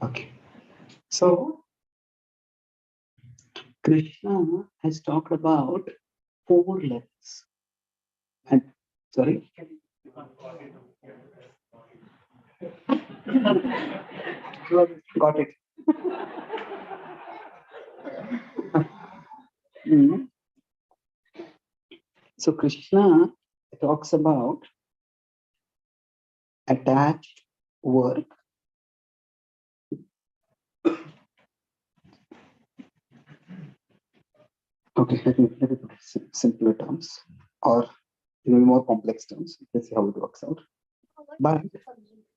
Okay. So Krishna has talked about 4 levels. And sorry? Got it. Mhm. So Krishna talks about attached work. Okay, let me put it simpler terms or more complex terms. Let's see how it works out. But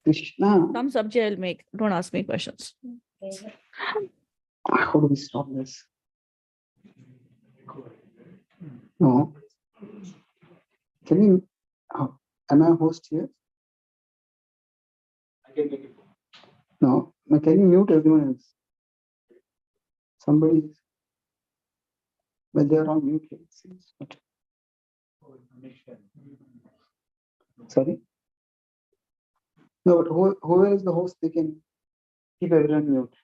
Krishna, Some subject I'll make. Don't ask me questions. how do we stop this? No. Can you, am I a host here? I can take it. No. Can you mute everyone else? Somebody, but they're on mute here, it seems. But... Sorry? No, but whoever is the host, they can keep everyone mute.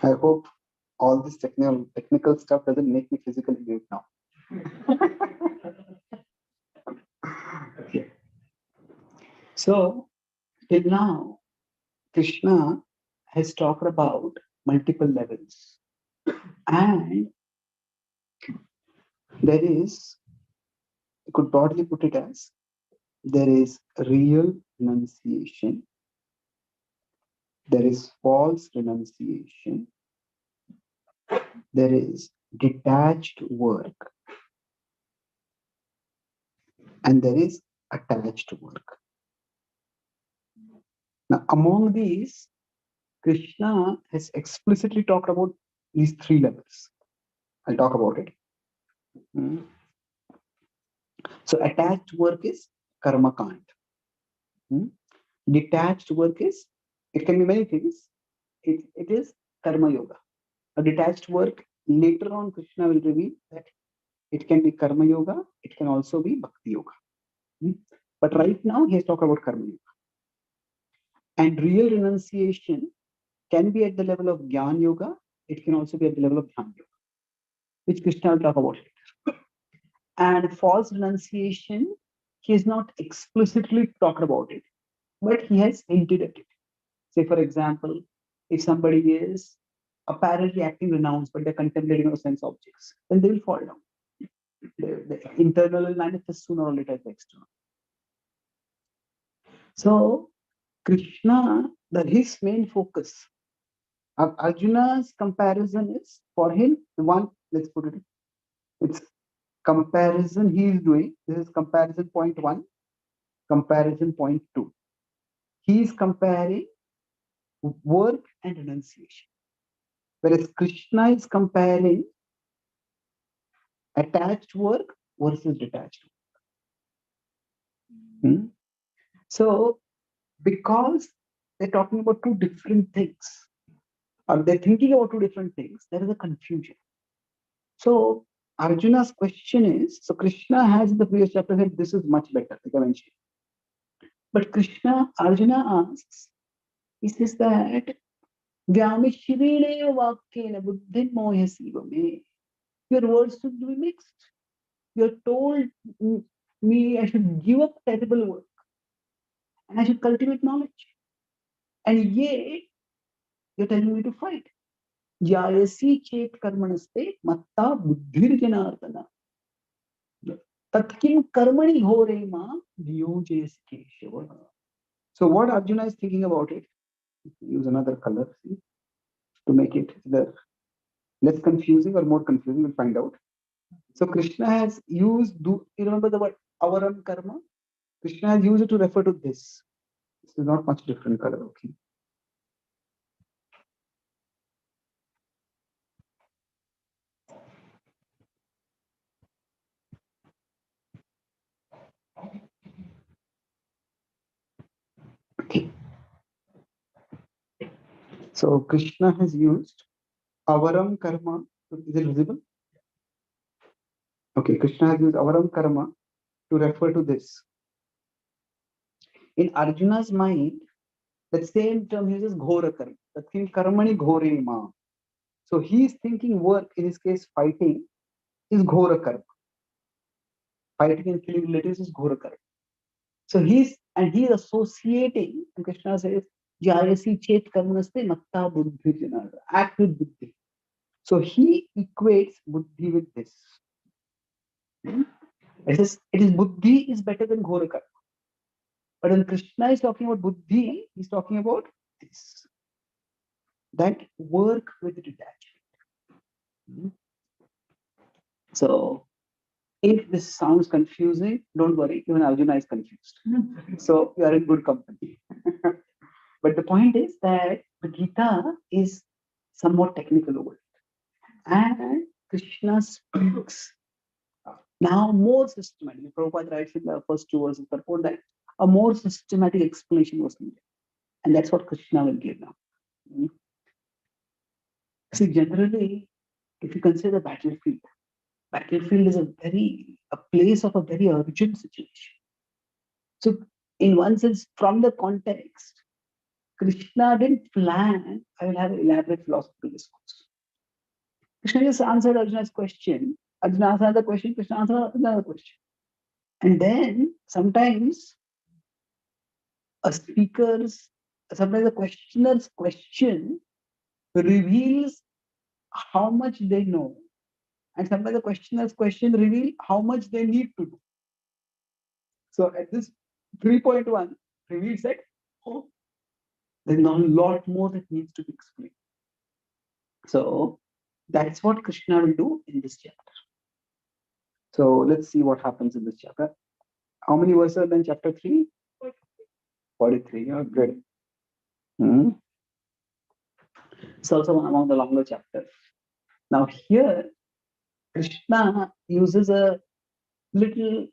I hope all this technical stuff doesn't make me physically mute now. Okay. So, till now, Krishna has talked about multiple levels. And there is, you could broadly put it as, there is real renunciation, there is false renunciation, there is detached work, and there is attached work. Now, among these, Krishna has explicitly talked about these 3 levels. I'll talk about it. So, attached work is karma kant. Detached work is, it can be many things. It is karma yoga. A detached work, later on, Krishna will reveal that it can be karma yoga, it can also be bhakti yoga. But right now, he has talked about karma yoga. And real renunciation can be at the level of Gyan Yoga, it can also be at the level of Dhyan Yoga, which Krishna will talk about later. And false renunciation, he has not explicitly talked about it, but he has hinted at it. Say, for example, if somebody is apparently acting renounced, but they're contemplating of sense objects, then they will fall down. The internal will manifest sooner or later as the external. So, Krishna, his main focus, Arjuna's comparison is for him, the one, let's put it, it's comparison he is doing. This is comparison point 1, comparison point 2. He is comparing work and renunciation. Whereas Krishna is comparing attached work versus detached work. So, because they're talking about 2 different things, or they're thinking about 2 different things, there is a confusion. So, Arjuna's question is, so Krishna has in the previous chapter said this is much better, like I mentioned. But Arjuna asks, he says that Vyamishirine vakyena buddhin mohyasiva me. Your words should be mixed. You're told me I should give up terrible work and I should cultivate knowledge. And yet, you're telling me to fight. Jayasi chet karmanaste matta buddhir janardana. Tatkim karmani hore ma niyojayasi keshava. So what Arjuna is thinking about it, use another color, see, to make it either less confusing or more confusing, we'll find out. So Krishna has used, you remember the word avaram karma? Krishna has used it to refer to this. This is not much different color, okay. So Krishna has used avaram karma. Is it visible? Okay, Krishna has used avaram karma to refer to this. In Arjuna's mind, the same term uses ghora karma. That means karmani ghore ma. So he is thinking work, in his case fighting, is ghora karma. Fighting and killing relatives is ghora karma. So he is associating, and Krishna says, Jayasi chet karmanaste matta buddhi janada. Act with buddhi. So he equates buddhi with this. It is buddhi is better than ghora karma. But when Krishna is talking about buddhi, he's talking about this. That work with detachment. So if this sounds confusing, don't worry, even Arjuna is confused. So you are in good company. But the point is that the Gita is somewhat technical over it. And Krishna speaks now more systematically. Prabhupada writes in the first two verses before that a more systematic explanation was needed. And that's what Krishna will give now. See, generally, if you consider the battlefield is a place of a very urgent situation. So, in one sense, from the context, Krishna didn't plan, I will have an elaborate philosophical discourse. Krishna just answered Arjuna's question. Arjuna answered another question, Krishna answered another question. And then sometimes sometimes the questioner's question reveals how much they know. And sometimes the questioner's question reveals how much they need to know. So at this 3.1 reveals that, oh, there's a lot more that needs to be explained. So that's what Krishna will do in this chapter. So let's see what happens in this chapter. How many verses are in chapter 3? 43. Yeah, good. It's also one among the longer chapters. Now here, Krishna uses a little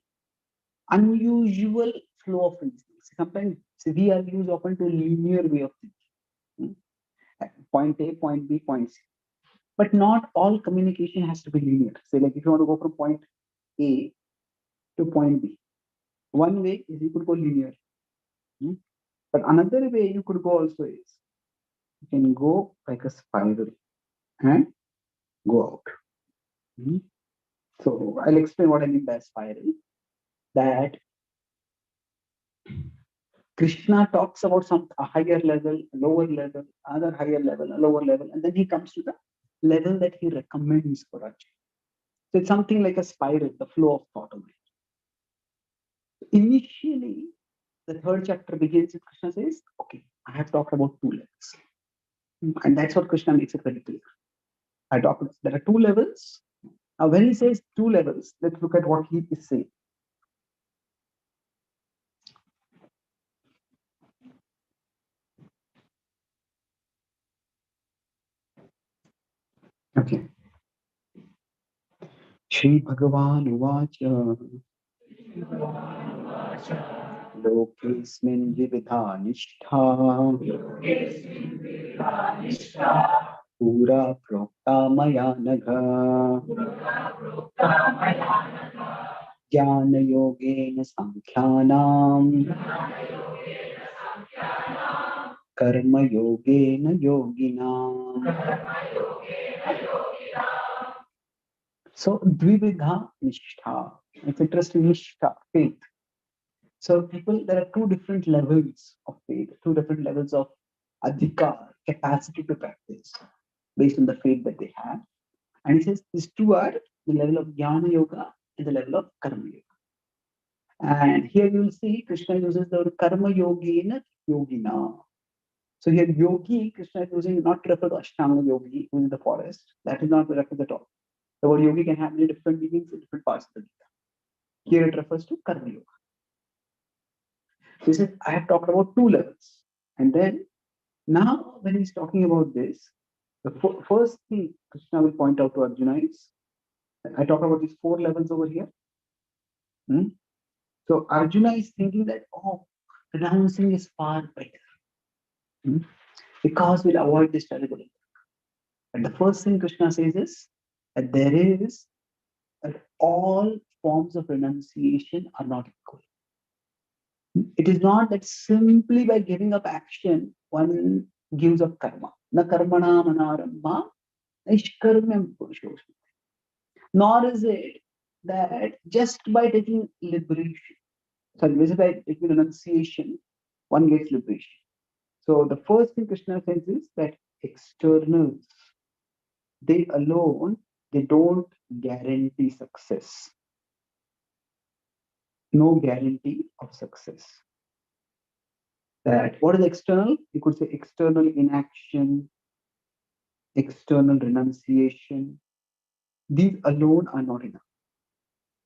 unusual flow of thinking. Sometimes we are used often to a linear way of thinking. Point A, point B, point C. But not all communication has to be linear. Say, like if you want to go from point A to point B, one way is you could go linear. But another way you could go also is you can go like a spiral and go out. So I'll explain what I mean by spiral. That Krishna talks about a higher level, a lower level, another higher level, a lower level, and then he comes to the level that he recommends for Arjuna. So it's something like a spiral, the flow of thought over it. Initially, the third chapter begins with Krishna says, okay, I have talked about two levels. And that's what Krishna makes it very clear. There are two levels. Now, when he says two levels, let's look at what he is saying. Okay. Shri Bhagavan Uvacha Lokesmin Vividha Nishtha Pura Prokta Maya Nagha Jnana Yogena Sankhyanam Karma Yogena Yoginam. So Dvividha Nishtha. It's interesting, Nishtha, faith. So there are two different levels of faith, two different levels of adhikar, capacity to practice, based on the faith that they have. And he says these two are the level of Jnana Yoga and the level of Karma Yoga. And here you will see Krishna uses the word Karma Yogena Yogina. So here yogi, Krishna is using not to refer to Ashtanga yogi who is in the forest. That is not referred at all. The word yogi can have many different meanings in different parts of the Gita. Here it refers to Karma Yoga. He said, I have talked about two levels. And then now when he's talking about this, the first thing Krishna will point out to Arjuna is, I talk about these four levels over here. So Arjuna is thinking that, renouncing is far better. because we'll avoid this terrible impact. And the first thing Krishna says is that that all forms of renunciation are not equal. It is not that simply by giving up action, one gives up karma. Na karmana manarambha, nishkarmyam purushosmi. Nor is it that just by taking liberation, just by taking renunciation, one gets liberation. So the first thing Krishna says is that externals, they alone, they don't guarantee success. No guarantee of success. That what is external? You could say external inaction, external renunciation. These alone are not enough.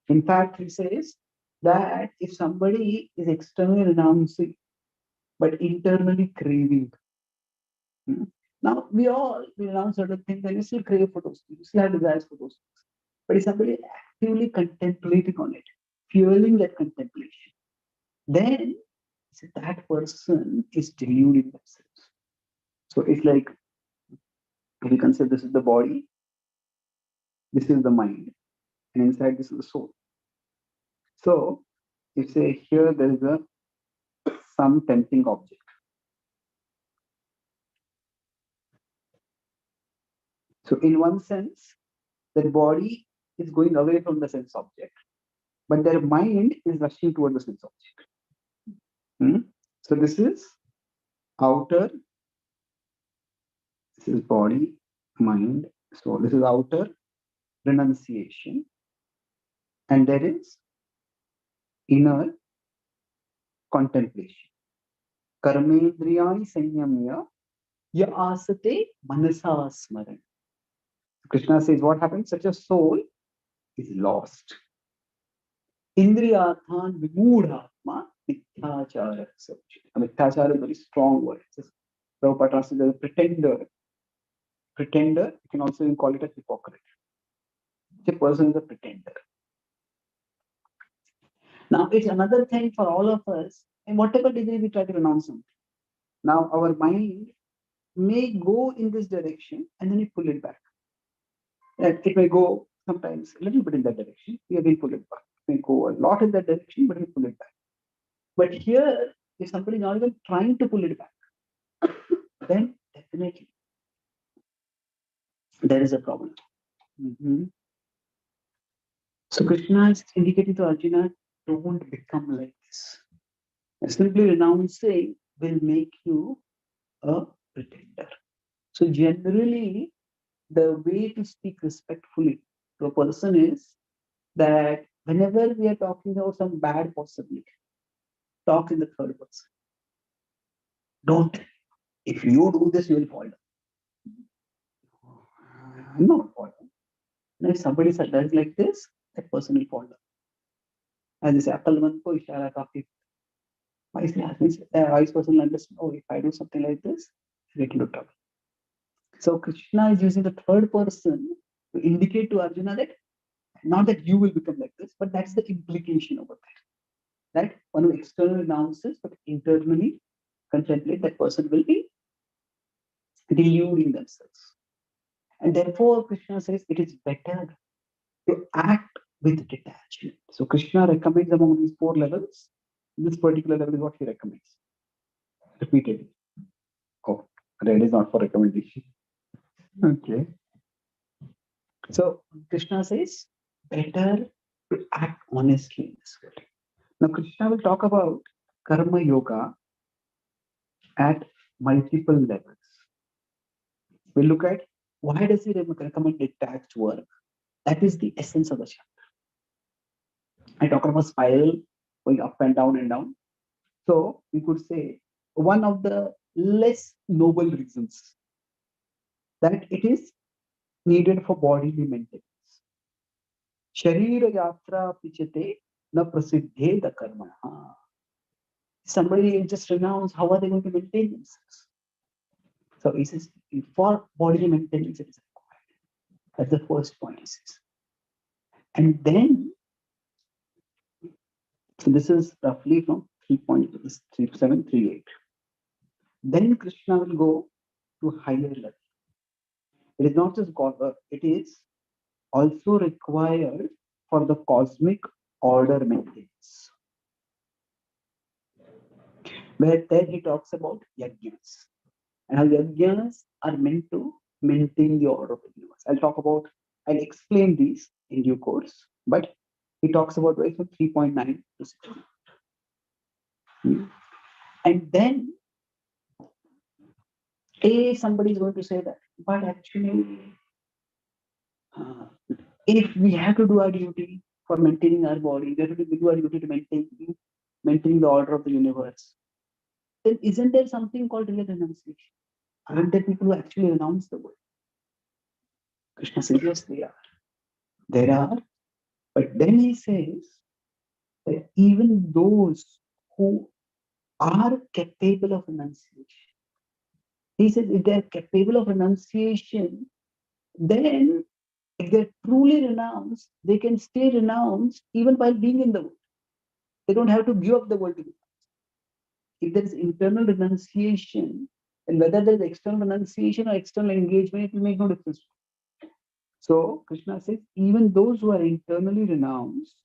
In fact, he says that if somebody is externally renouncing but internally craving, now we renounce certain things and we still crave for those things, we still have desires for those things. But if somebody is actively contemplating on it, fueling that contemplation, then that person is deluding themselves. So it's like, if you consider this is the body, this is the mind, and inside this is the soul. So if say here there is some tempting object. So in one sense, the body is going away from the sense object, but their mind is rushing toward the sense object. So this is outer, this is body, mind. So this is outer renunciation, and there is inner contemplation. Karmendriyani sanyamya ya asate manasa smaran. Krishna says what happens? Such a soul is lost. Indriyathan vimudhatma mithyachara. So mithyachara is a very strong word. Prabhupada translates as a pretender. Pretender, you can also even call it a hypocrite. The person is a pretender. Now, it's another thing for all of us, in whatever degree we try to renounce something. Now, our mind may go in this direction and then we pull it back. It may go sometimes a little bit in that direction, we again pull it back. It may go a lot in that direction, but we pull it back. But here, if somebody is not even trying to pull it back, then definitely there is a problem. So Krishna is indicating to Arjuna, don't become like this. Simply renouncing will make you a pretender. So generally, the way to speak respectfully to a person is that whenever we are talking about some bad possibility, talk in the third person. Don't. If you do this, you will fall down. I'm not fall down. And if somebody does like this, that person will fall down. As they say, Akalman ko ishara kafi. Wise person will understand, oh, if I do something like this, I get into trouble. So Krishna is using the third person to indicate to Arjuna that not that you will become like this, but that's the implication over there. That one who externally announces, but internally contemplate, that person will be deluding themselves. And therefore, Krishna says it is better to act with detachment. So Krishna recommends among these 4 levels. This particular level is what he recommends. Repeatedly. Oh, red is not for recommendation. Okay. So Krishna says, better to act honestly in this world. Now Krishna will talk about karma yoga at multiple levels. We'll look at why does he recommend detached work? That is the essence of the chapter. I talk about spiral going up and down and down. So we could say one of the less noble reasons that it is needed for bodily maintenance. Sharira yatra pichate na prasiddhe da karma. Somebody just renounced, how are they going to maintain themselves? So he says, for bodily maintenance, it is required. That's the first point he says. And then, so this is roughly from 3.3738. Then Krishna will go to higher level. It is not just God, it is also required for the cosmic order maintenance. Where there he talks about yajnas and how yajnas are meant to maintain the order of the universe. I'll explain these in due course, but he talks about right from 3.9 to 16. And then somebody is going to say that, but actually, if we have to do our duty for maintaining our body, we have to do our duty to maintain the order of the universe, then isn't there something called real renunciation? Aren't there people who actually renounce the world? Krishna says, yes, they are. There are. But then he says that even those who are capable of renunciation, he says if they're capable of renunciation, then if they're truly renounced, they can stay renounced even while being in the world. They don't have to give up the world to be. If there is internal renunciation, and whether there is external renunciation or external engagement, it will make no difference. So Krishna says, even those who are internally renounced,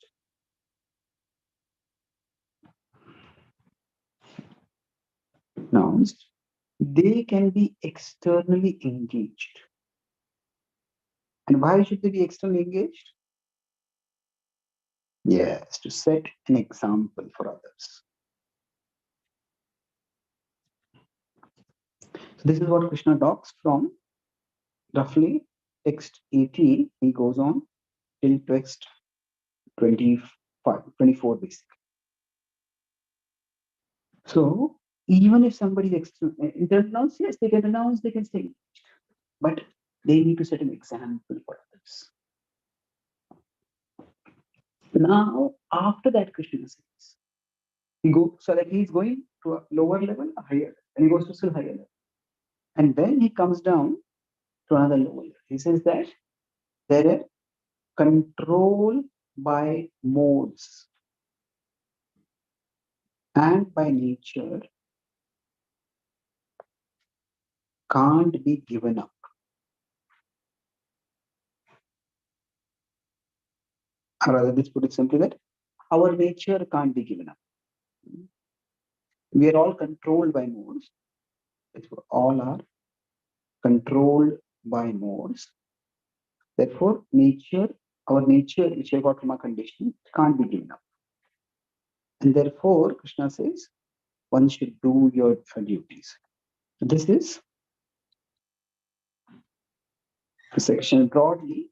they can be externally engaged. And why should they be externally engaged? Yes, to set an example for others. So this is what Krishna talks from roughly text 18. He goes on till text 24 basically. So even if somebody is renounced, yes, they can renounce, they can stay. But they need to set an example for others. Now, after that, Krishna says, so that he's going to a lower level, a higher, and he goes to still higher level. And then he comes down to another lower level. He says that there are control by modes and by nature can't be given up. Or rather, let's put it simply that our nature can't be given up. We are all controlled by modes. All are controlled by modes. Therefore, our nature, which we got from our conditioning, can't be given up. And therefore, Krishna says, one should do your duties. So this is the section broadly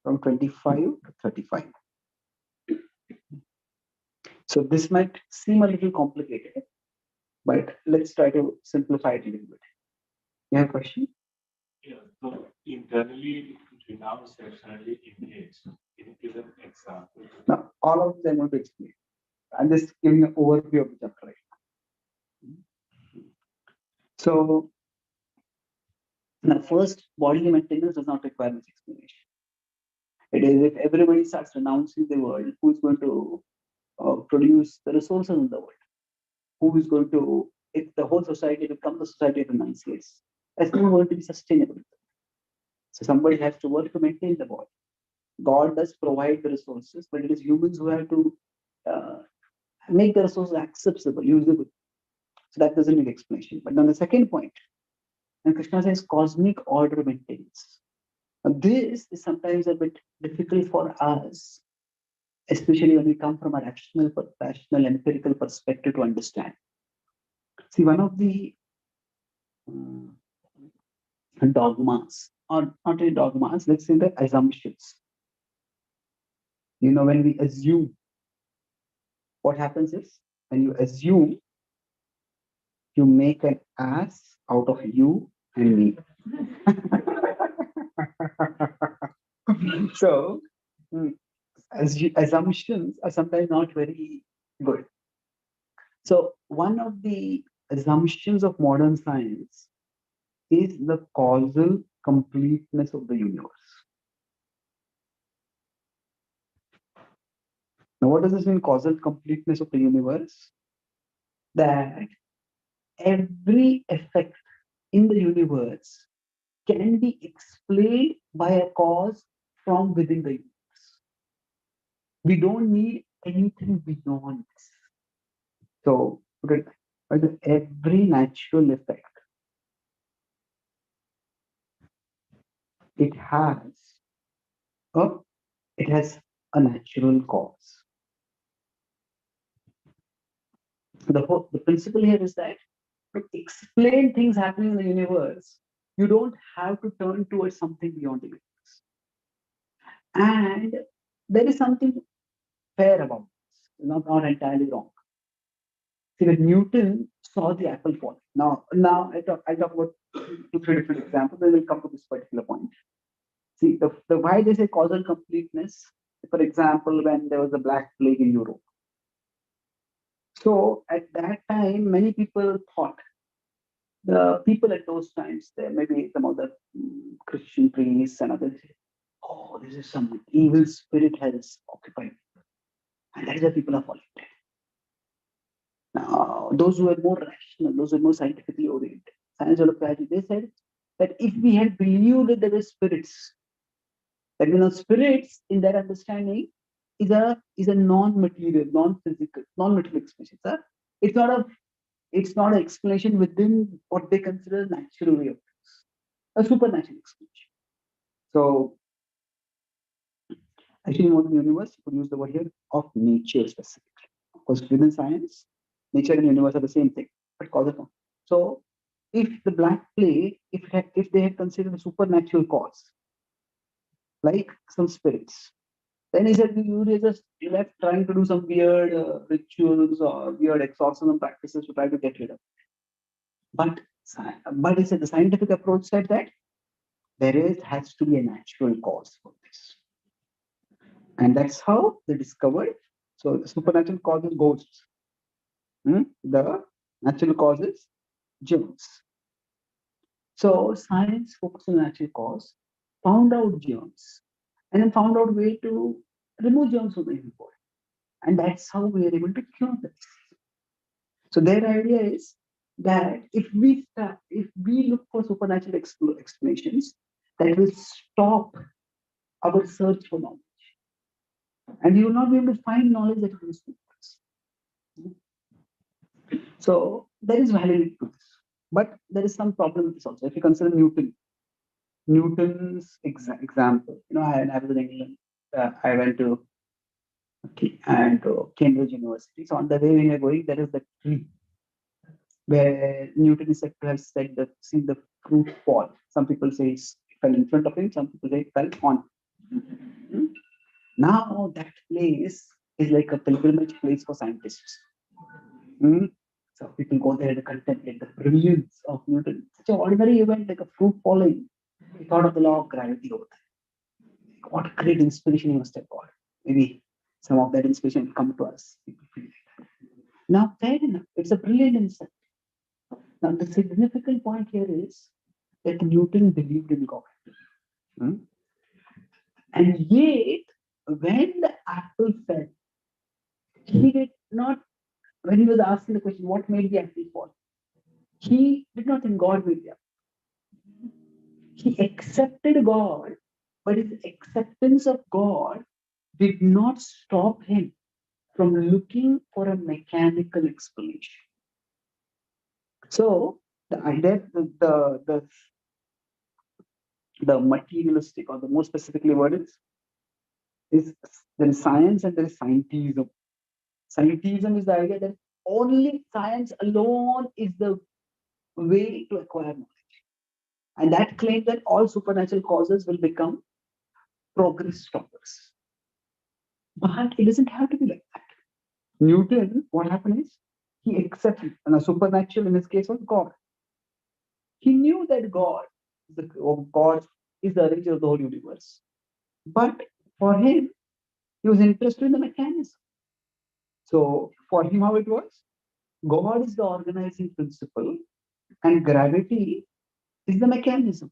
from 25 to 35. So this might seem a little complicated, but let's try to simplify it a little bit. You have a question? Yeah, so internally renounce, externally engage. Can you give an example? Now, all of them I'm going to explain. I'm just giving an overview of the chapter right now. So, now first, bodily maintenance does not require much explanation. It is if everybody starts renouncing the world, who is going to produce the resources in the world? Who is going to, if the whole society becomes the society of renunciates, that's not going to be sustainable. So somebody has to work to maintain the body. God does provide the resources, but it is humans who have to make the resources accessible, usable. So that doesn't need explanation. But then the second point, and Krishna says cosmic order maintenance. Now, this is sometimes a bit difficult for us, especially when we come from a rational, empirical perspective to understand. See, one of the dogmas, or not really dogmas, let's say the assumptions. When we assume, what happens is, when you assume, you make an ass out of you and me. So, assumptions are sometimes not very good. So, one of the assumptions of modern science is the causal completeness of the universe. Now, what does this mean, causal completeness of the universe? That every effect in the universe can be explained by a cause from within the universe. We don't need anything beyond this. So, every natural effect, it has a a natural cause. The principle here is that to explain things happening in the universe, you don't have to turn towards something beyond the universe. And there is something fair about this, not entirely wrong. See, when Newton saw the apple fall, now I talk about two, three different examples, then we'll come to this particular point. See, the why they say causal completeness, for example, when there was a Black Plague in Europe. So at that time, many people thought, the people at those times, there maybe some of the Christian priests and others, oh, this is some evil spirit has occupied, and that is why people are falling dead. Now, those who were more rational, those who were more scientifically oriented, science of strategy, they said that if we had believed that there were spirits, that spirits in their understanding is a non-material, non-physical, non-material explanation. Sir. It's not an explanation within what they consider natural way of things, a supernatural explanation. So actually, in modern universe, you could use the word here of nature specifically. Of course, within science, nature and universe are the same thing, but causal. So if the Black Plague, if they had considered a supernatural cause, like some spirits, then he said you were just left trying to do some weird rituals or weird exorcism practices to try to get rid of it. But he said the scientific approach said that has to be a natural cause for this. And that's how they discovered. So the supernatural cause is ghosts. The natural cause is germs. So science focused on the natural cause, found out germs, and then found out a way to remove germs from the human body. And that's how we are able to cure this. So their idea is that if we look for supernatural explanations, that will stop our search for knowledge. And you will not be able to find knowledge that is useful for us. So there is validity to this. But there is some problem with this also. If you consider Newton's example, I was in England. I went to Cambridge University. So on the way we are going, there is the tree where Newton is said to have said seen the fruit fall. Some people say it fell in front of him. Some people say it fell on. Now that place is like a pilgrimage place for scientists. So people go there to contemplate the brilliance of Newton. Such an ordinary event like a fruit falling. He thought of the law of gravity over there. What great inspiration he must have got. Maybe some of that inspiration will come to us. Now, fair enough. It's a brilliant insight. Now, the significant point here is that Newton believed in God. And yet, when the apple fell, he did not, when he was asking the question, what made the apple fall? He did not think God made the apple. He accepted God, but his acceptance of God did not stop him from looking for a mechanical explanation. So the idea, the materialistic, or the more specifically word is there is science and there is scientism. Scientism is the idea that only science alone is the way to acquire knowledge. And that claims that all supernatural causes will become progress stoppers. But it doesn't have to be like that. Newton, what happened is, he accepted, and a supernatural in his case was God. He knew that God is the origin of the whole universe. But for him, he was interested in the mechanism. So for him, how it was? God is the organizing principle, and gravity is the mechanism.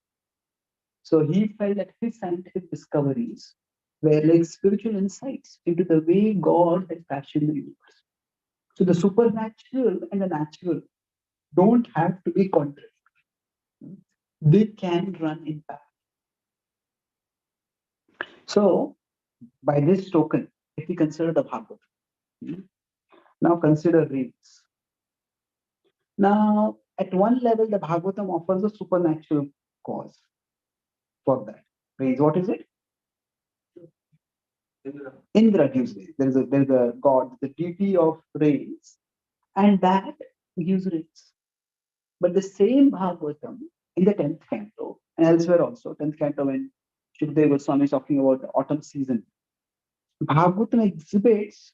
So he felt that his scientific discoveries were like spiritual insights into the way God had fashioned the universe. So the supernatural and the natural don't have to be contrary. they can run in parallel. So, by this token, if we consider the Bhagavad, now consider reeds. Now, at one level, the Bhagavatam offers a supernatural cause for that. Rains, what is it? Indra gives rain. There is a god, the deity of rains, and that gives rains. But the same Bhagavatam in the 10th canto and elsewhere also, 10th canto when Shukadeva Goswami is talking about the autumn season, Bhagavatam exhibits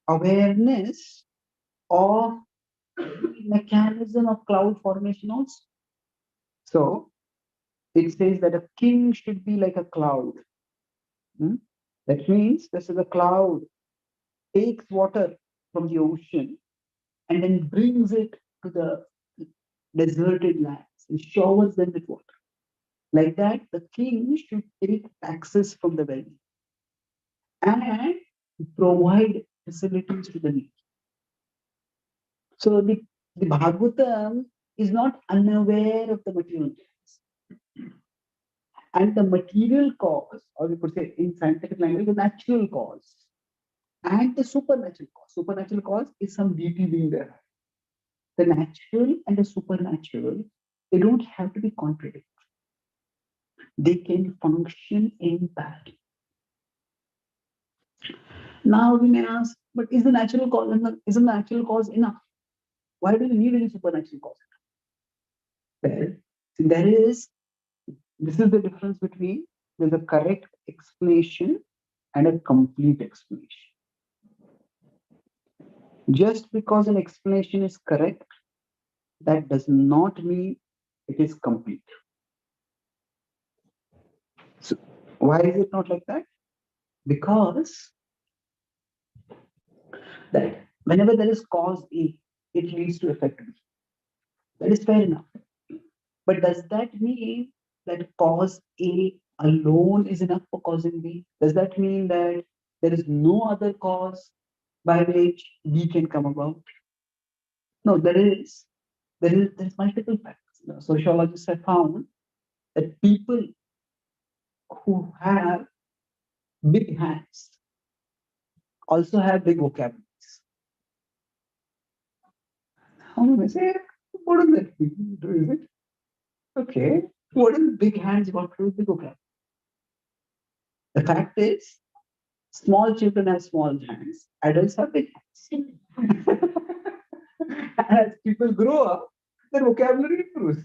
awareness of the mechanism of cloud formation also. So it says that a king should be like a cloud. That means this is a cloud takes water from the ocean and then brings it to the deserted lands and showers them with water. Like that, the king should take taxes from the wealthy and provide facilities to the needy. So the Bhagavatam is not unaware of the material cause. And the material cause, or we could say in scientific language, the natural cause and the supernatural cause. Supernatural cause is some deity being there. The natural and the supernatural, they don't have to be contradictory. They can function in parallel. Now we may ask, but is the natural cause isn't the natural cause enough? Why do you need any supernatural cause? Well, this is the difference between there's a correct explanation and a complete explanation. Just because an explanation is correct, that does not mean it is complete. So why is it not like that? Because that whenever there is cause A, it leads to effect B. That is fair enough. But does that mean that cause A alone is enough for causing B? Does that mean that there is no other cause by which B can come about? No, there's multiple factors. Sociologists have found that people who have big hands also have big vocabularies. How do I say? What does that mean? Is it? Okay. What does big hands got to do with big vocabulary? The fact is, small children have small hands, adults have big hands. As people grow up, their vocabulary improves.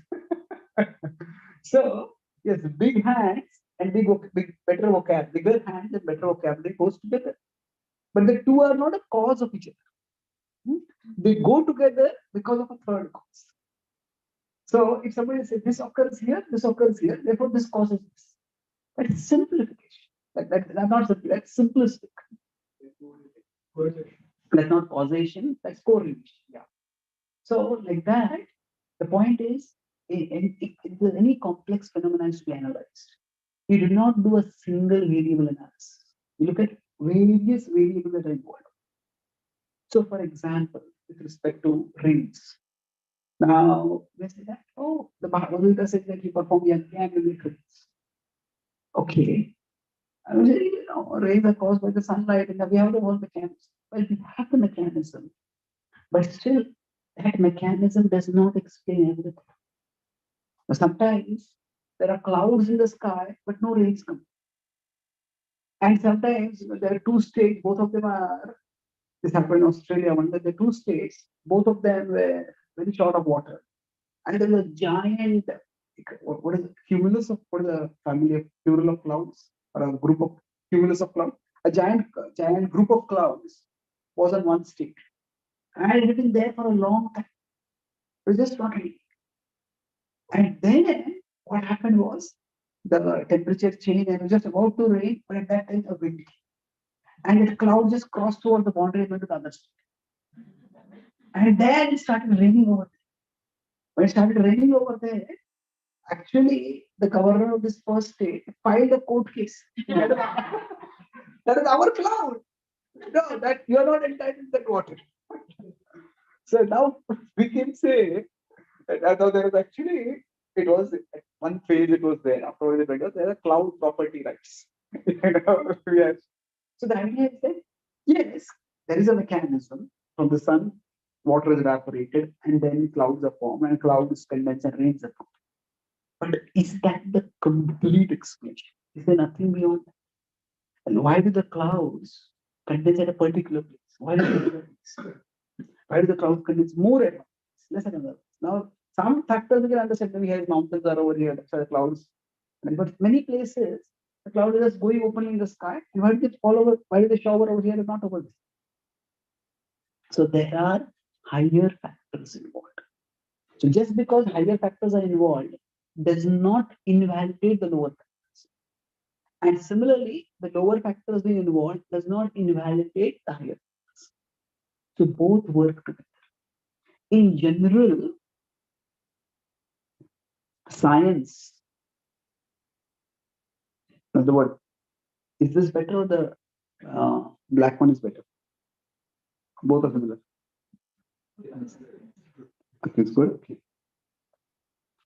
So, yes, big hands and better vocabulary, bigger hands and better vocabulary goes together. But the two are not a cause of each other. They go together because of a third cause. So, if somebody says this occurs here, therefore this causes this. That's simplification. That's not simple, that's simplistic. That's not causation, that's correlation. Yeah. So, like that, the point is, if there's any complex phenomena is to be analyzed, you do not do a single variable analysis. You look at various variables that are involved. So, for example, with respect to rings, now we say that, oh, the Bhagavad Gita says that you perform yajna and you make rings. Okay. I was saying, rays are caused by the sunlight, and we have the whole mechanism. Well, we have the mechanism, but still, that mechanism does not explain everything. Sometimes there are clouds in the sky, but no rains come. And sometimes there are two states, both of them are, this happened in Australia, one of the two states, both of them were very short of water. And there was a giant, what is it, cumulus of, what is the family of plural of clouds? Or a group of cumulus of clouds? A giant group of clouds was on one state. And it had been there for a long time. It was just not raining. And then what happened was the temperature changed and it was just about to rain, but at that time a wind came. And the cloud just crossed over the boundary and went to the other state. And then it started raining over there. When it started raining over there, actually the governor of this first state filed a court case. That is our cloud. No, that you are not entitled to that water. So now we can say that there was actually, it was one phase it was there. Afterwards, there are cloud property rights. Yes. So the idea is that yes, there is a mechanism from the sun, water is evaporated, and then clouds are formed, and clouds condense and rains are formed. But is that the complete explanation? Is there nothing beyond that? And why do the clouds condense at a particular place? Why do they do that? Why do the clouds condense more at one place, less at another place? Now, some factors we can understand. Maybe here mountains are over here, that's why the clouds. But many places, the cloud is just going openly in the sky. And why do they fall over? Why do they shower over here and not over there? So there are higher factors involved. So just because higher factors are involved does not invalidate the lower factors. And similarly, the lower factors being involved does not invalidate the higher factors. So both work together. In general, science, now the word, is this better or the black one is better? Both are similar. Okay, it's good. Okay.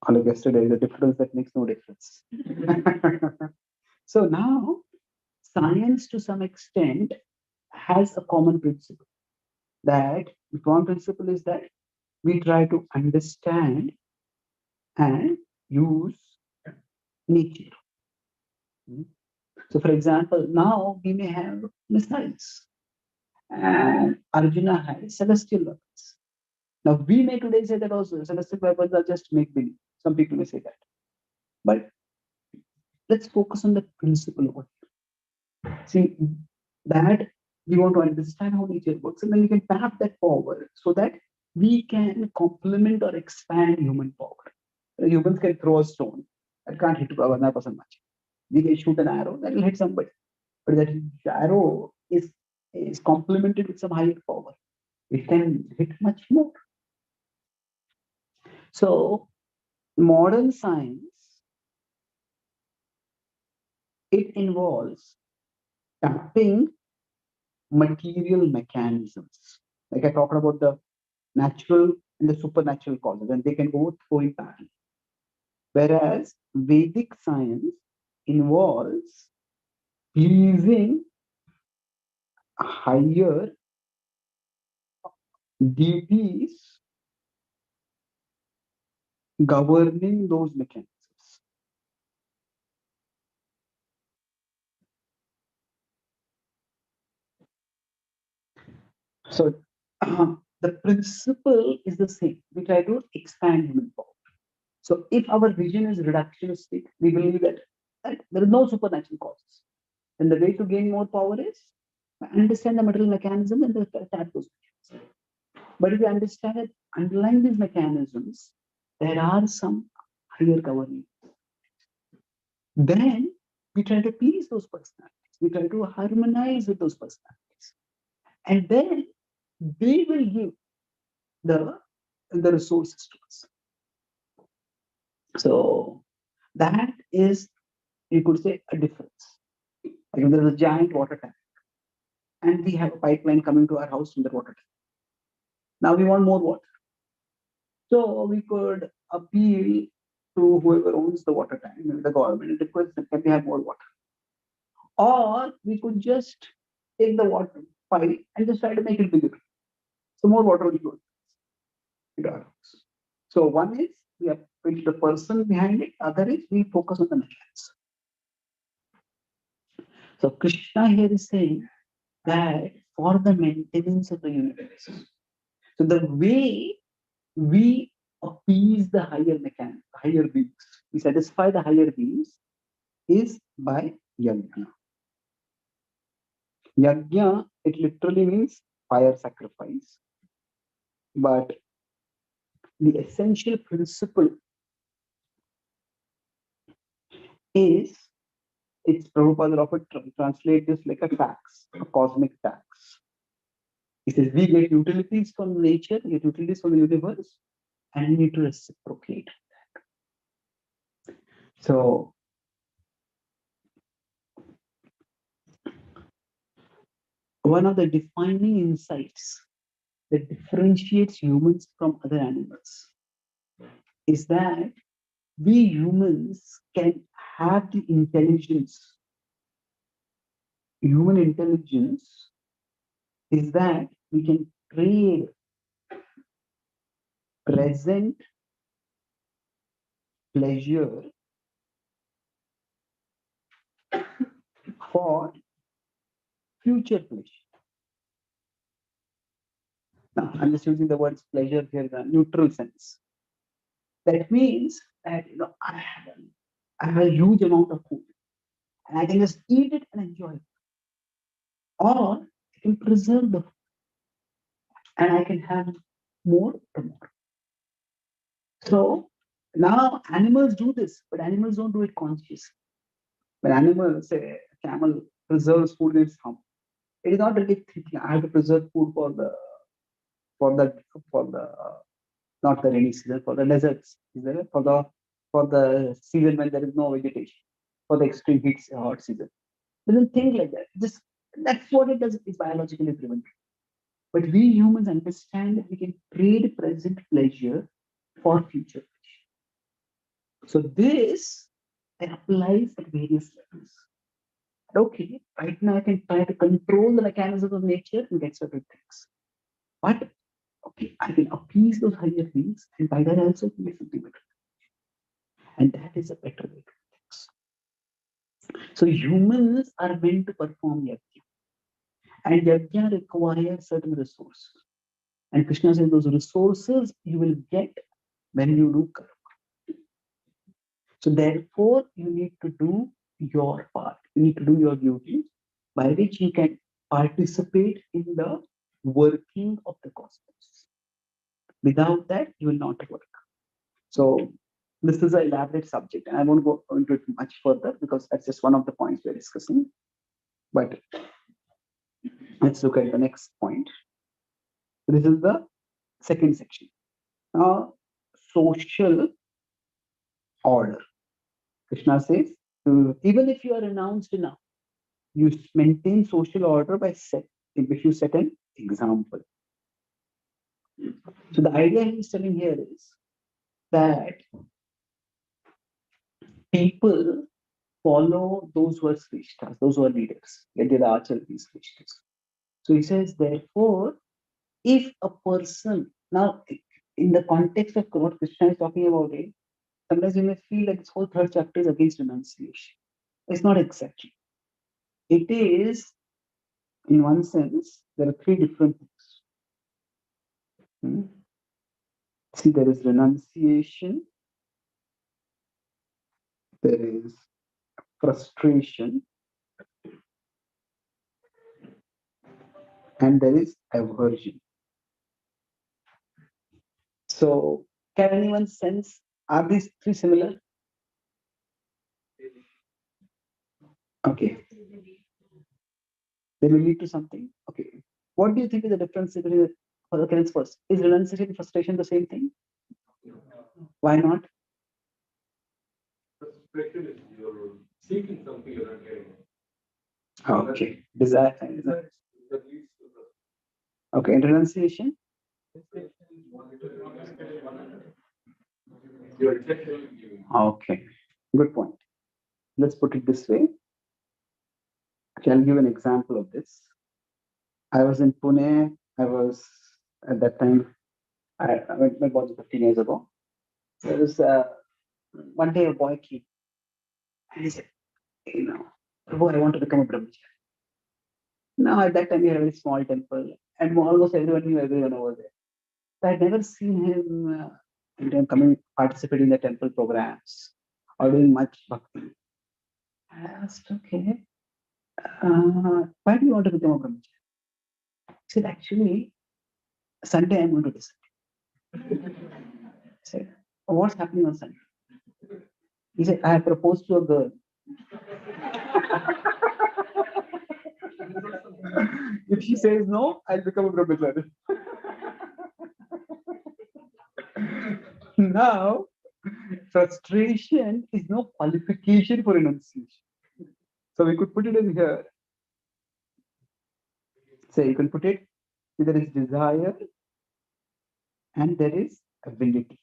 Like yesterday, the difference that makes no difference. So now, science to some extent has a common principle. That the common principle is that we try to understand and use nature. So, for example, now we may have missiles, and Arjuna has celestial weapons. Now, we may today say that also celestial weapons are just make believe. Some people may say that. But let's focus on the principle over here. See, that we want to understand how nature works, and then we can tap that forward so that we can complement or expand human power. Humans can throw a stone. That can't hit another person much. We can shoot an arrow that will hit somebody. But that arrow is complemented with some higher power. It can hit much more. So modern science, it involves tapping material mechanisms. Like I talked about the natural and the supernatural causes, and they can both go in parallel. Whereas Vedic science involves pleasing higher deities governing those mechanisms. So the principle is the same. We try to expand human power. So if our vision is reductionistic, we believe that there is no supernatural causes. Then the way to gain more power is understand the material mechanism and attack those mechanisms. But if you understand that underlying these mechanisms, there are some higher governing. Then we try to please those personalities. We try to harmonize with those personalities. And then they will give the resources to us. So that is, you could say, a difference. Like there is a giant water tank, and we have a pipeline coming to our house from the water tank. Now we want more water. So we could appeal to whoever owns the water tank, maybe the government, and request that can we have more water. Or we could just take the water pipe and just try to make it bigger. So more water will flow into our house. So one is we appeal to the person behind it, other is we focus on the mechanism. So Krishna here is saying that for the maintenance of the universe. So the way we appease the higher mechanism, higher beings, we satisfy the higher beings is by yajna. Yajna, it literally means fire sacrifice. But the essential principle is, it's Prabhupada often translate this like a tax, a cosmic tax. He says we get utilities from nature, we get utilities from the universe, and we need to reciprocate that. So one of the defining insights that differentiates humans from other animals is that we humans can have the intelligence. Human intelligence is that we can trade present pleasure for future pleasure. Now, I'm just using the words pleasure here in a neutral sense. That means that I have a huge amount of food and I can just eat it and enjoy it. Or I can preserve the food and I can have more and more. So now animals do this, but animals don't do it consciously. When animals say camel preserves food in its hump, it is not really thinking I have to preserve food for the for the not the rainy season, for the deserts, for the season when there is no vegetation, for the extreme heat hot season. It doesn't think like that. Just that's what it does, is biologically driven. But we humans understand that we can trade present pleasure for future pleasure. So this applies at various levels. Okay, right now I can try to control the mechanisms of nature and get certain things. But okay, I can appease those higher beings, and by that also get something better. And that is a better way to do things. So humans are meant to perform yajna. And yajna requires certain resources. And Krishna says those resources you will get when you do karma. So therefore, you need to do your part. You need to do your duty, by which you can participate in the working of the cosmos. Without that, you will not work. So this is an elaborate subject, and I won't go into it much further because that's just one of the points we're discussing. But let's look at the next point. This is the second section. Social order. Krishna says, even if you are renounced enough, you maintain social order by if you set an example. So the idea he's telling here is that people follow those who are shrishtas, those who are leaders, like the Achal these shrishtas. So he says, therefore, if a person, now in the context of what Krishna is talking about, it, sometimes you may feel like this whole third chapter is against renunciation. It's not exactly. It is, in one sense, there are three different things. See, there is renunciation, there is frustration, and there is aversion. So, can anyone sense, are these three similar? Okay. They will lead to something. Okay. What do you think is the difference between, okay, let's first. Is renunciation and frustration the same thing? Why not? Frustration is you're seeking something you're not getting. Okay. Desire. That leads to Okay. And renunciation? you're intentionally giving. Okay. Good point. Let's put it this way. Okay, I'll give an example of this. I was in Pune. I was at that time, I went my boss 15 years ago. There was one day a boy came and he said, Prabhu, I want to become a brahmachari. Now, at that time, we had a very small temple, and almost everyone knew everyone over there. So I'd never seen him coming, participating in the temple programs or doing much bhakti. I asked, okay, why do you want to become a brahmachari? He said, actually, Sunday I'm going to decide. I said, what's happening on Sunday? He said, I have proposed to a girl. If she says no, I'll become a brahmachari. Now, frustration is no qualification for renunciation. So we could put it in here. So you can put it, there is desire and there is ability.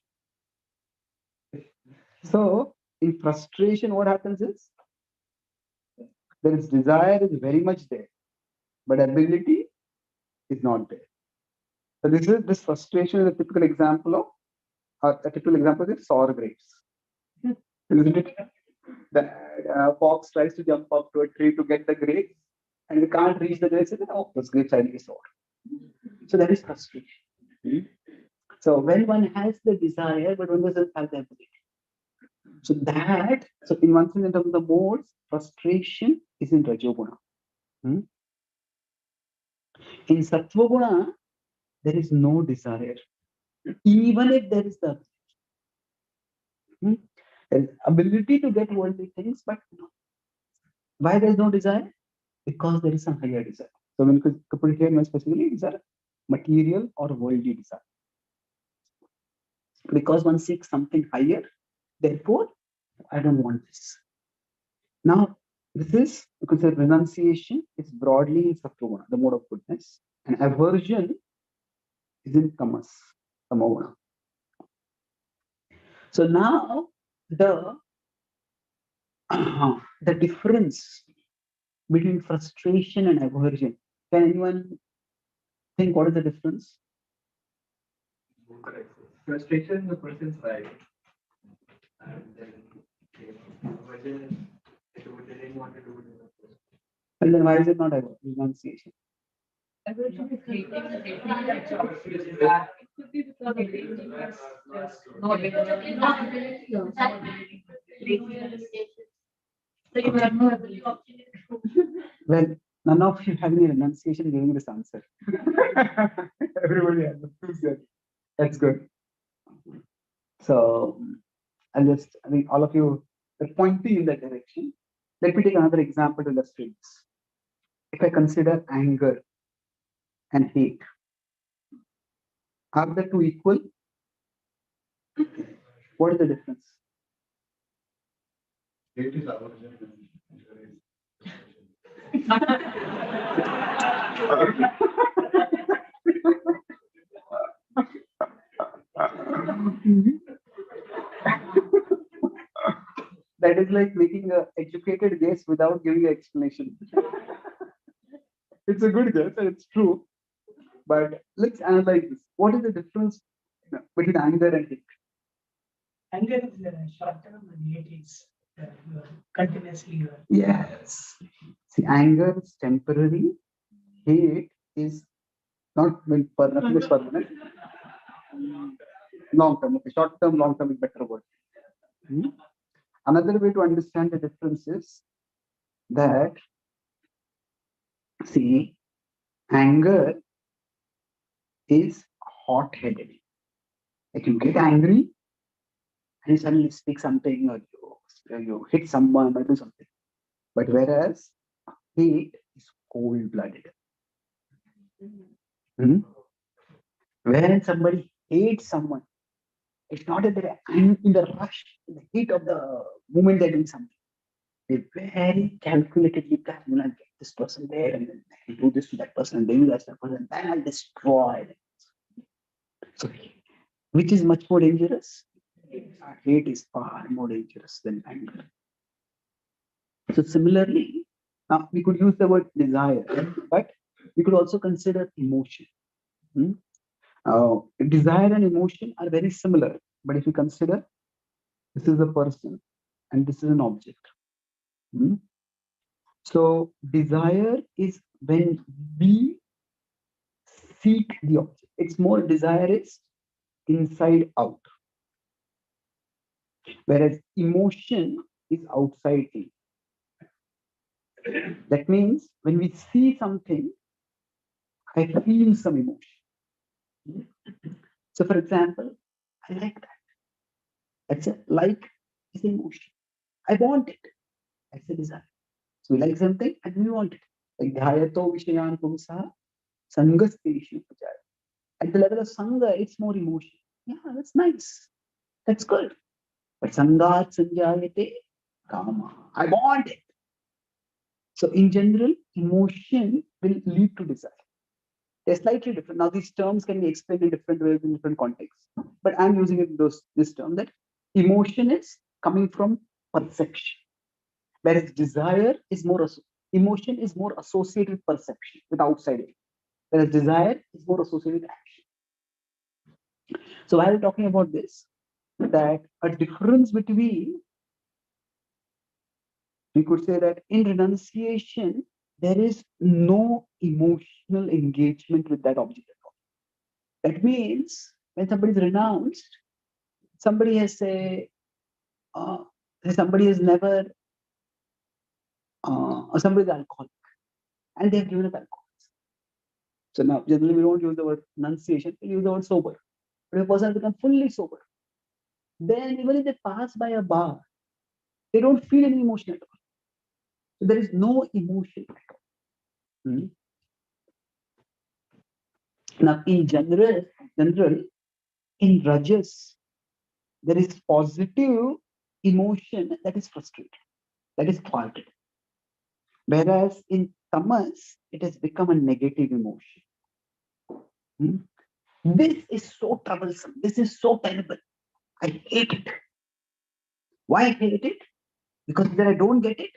So in frustration, what happens is there is desire is very much there, but ability is not there. So this frustration is a typical example of is sour grapes. Isn't it? The fox tries to jump up to a tree to get the grapes, and we can't reach the grapes. And oh, those grapes are really sour. So that is frustration. So when one has the desire, but one doesn't have the ability. So in one sense, in terms of the modes, frustration is in Rajoguna. In Sattvaguna, there is no desire, even if there is the ability to get worldly things, but no. Why there is no desire? Because there is some higher desire. So when you put it here more specifically, these are material or worldly desire. Because one seeks something higher, therefore, I don't want this. Now, this is, you could say, renunciation is broadly in Sattvaguna, the mode of goodness, and aversion is in Tamas, Tamoguna. So now, the difference between frustration and aversion, can anyone think what is the difference? Frustration, the person's right. And then, aversion, they didn't want to do it. And then why is it not renunciation? Aversion is hating. It could be because of laziness. No ability. Well, none of you have any renunciation giving this answer. Everybody has. That's good. So I think all of you are pointing in that direction. Let me take another example to illustrate this. If I consider anger and hate, are the two equal? What is the difference? Hate is aversion. That is like making an educated guess without giving an explanation. It's a good guess and it's true. But let's analyze this. What is the difference between anger and hate? Anger is short term and hate is continuously. Yes. See, anger is temporary. Hate is not nothing is permanent. Long term. Okay, short term, long term is better word. Another way to understand the difference is that, see, anger is hot-headed. Like you get angry and you suddenly speak something or you hit someone or do something. But whereas hate is cold-blooded. When somebody hates someone, it's not that they're in the rush, in the heat of the moment they're doing something. They very calculatedly plan, I'll get this person there and then I'll do this to that person and then that's that person, then I'll destroy them. So, which is much more dangerous? Hate is far more dangerous than anger. So similarly, now we could use the word desire, but we could also consider emotion. Desire and emotion are very similar, but if you consider this is a person and this is an object. So desire is when we seek the object. It's more desire is inside out. Whereas emotion is outside in. That means when we see something, I feel some emotion. So for example, I like that. That's a like is emotion. I want it. That's a desire. So we like something and we want it. Like Dhyato Vishayan Pumsa Sangasteshu Pujaya. At the level of Sangha, it's more emotion. Yeah, that's nice. That's good. But Sangat Sanjayate Kama. I want it. So in general, emotion will lead to desire. They're slightly different. Now these terms can be explained in different ways in different contexts. But I'm using it this term that emotion is coming from perception. Whereas desire is more, emotion is more associated with perception, with outside it. Whereas desire is more associated with action. So while talking about this, that a difference between, we could say that in renunciation, there is no emotional engagement with that object at all. That means when somebody is renounced, somebody has somebody has never, somebody is alcoholic, and they have given up alcohol. So now, generally, we don't use the word renunciation, we use the word sober. But if a person has become fully sober, then even if they pass by a bar, they don't feel any emotion at all. So there is no emotion at all. Hmm. Now, in general, in Rajas, there is positive emotion that is frustrated, that is thwarted. Whereas in Tamas, it has become a negative emotion. Hmm. This is so troublesome. This is so terrible. I hate it. Why I hate it? Because either I don't get it,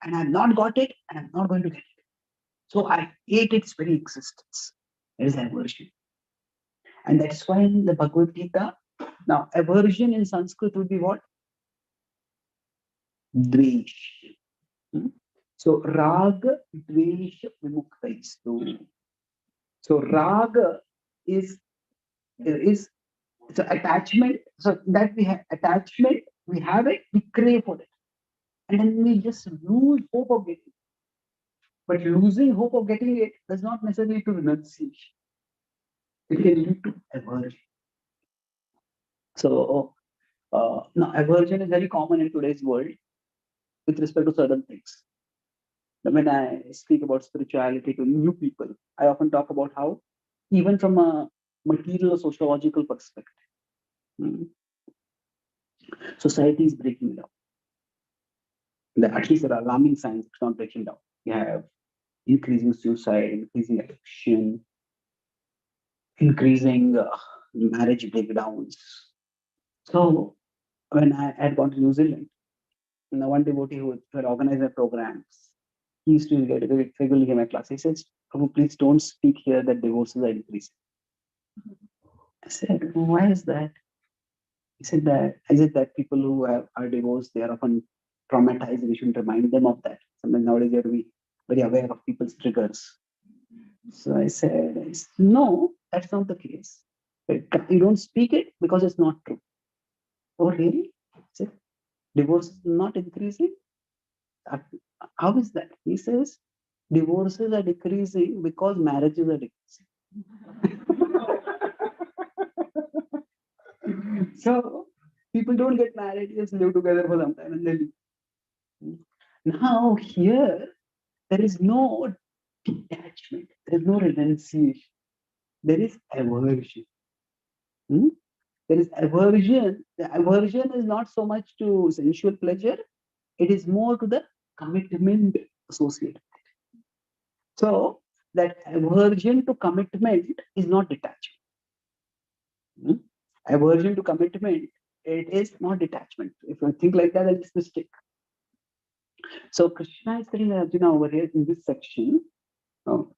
and I've not got it, and I'm not going to get it. So I hate its very existence. That is aversion. And that's why in the Bhagavad Gita, now aversion in Sanskrit would be what? Dvesh. Hmm? So raga, dvesh, vimukhtaistu. So raga is so attachment. So that we have attachment, we have it, we crave for it. And then we just lose hope of getting it. But losing hope of getting it does not necessarily lead to renunciation. It can lead to aversion. So now aversion is very common in today's world with respect to certain things. When I speak about spirituality to new people, I often talk about how, even from a material or sociological perspective, society is breaking down. At least there are alarming signs it's not breaking down. We have increasing suicide, increasing addiction, increasing marriage breakdowns. So when I had gone to New Zealand, one devotee who had organized the programs, he used to get regularly in my class. He says, "Prabhu, please don't speak here that divorces are increasing." I said, "Why is that?" He said that, is it that people who are divorced, they are often traumatized, and we should remind them of that. Sometimes nowadays they have to be very aware of people's triggers. So I said, no, that's not the case. You don't speak it because it's not true. Oh, really? I said, divorce is not increasing? How is that? He says, divorces are decreasing because marriages are decreasing. So people don't get married, just live together for some time and they leave. Now here, there is no detachment, there is no renunciation, there is aversion. Hmm? There is aversion. The aversion is not so much to sensual pleasure, it is more to the commitment associated. So that aversion to commitment is not detachment. Aversion to commitment, it is not detachment. If you think like that, it's mistake. So Krishna is telling Arjuna over here in this section,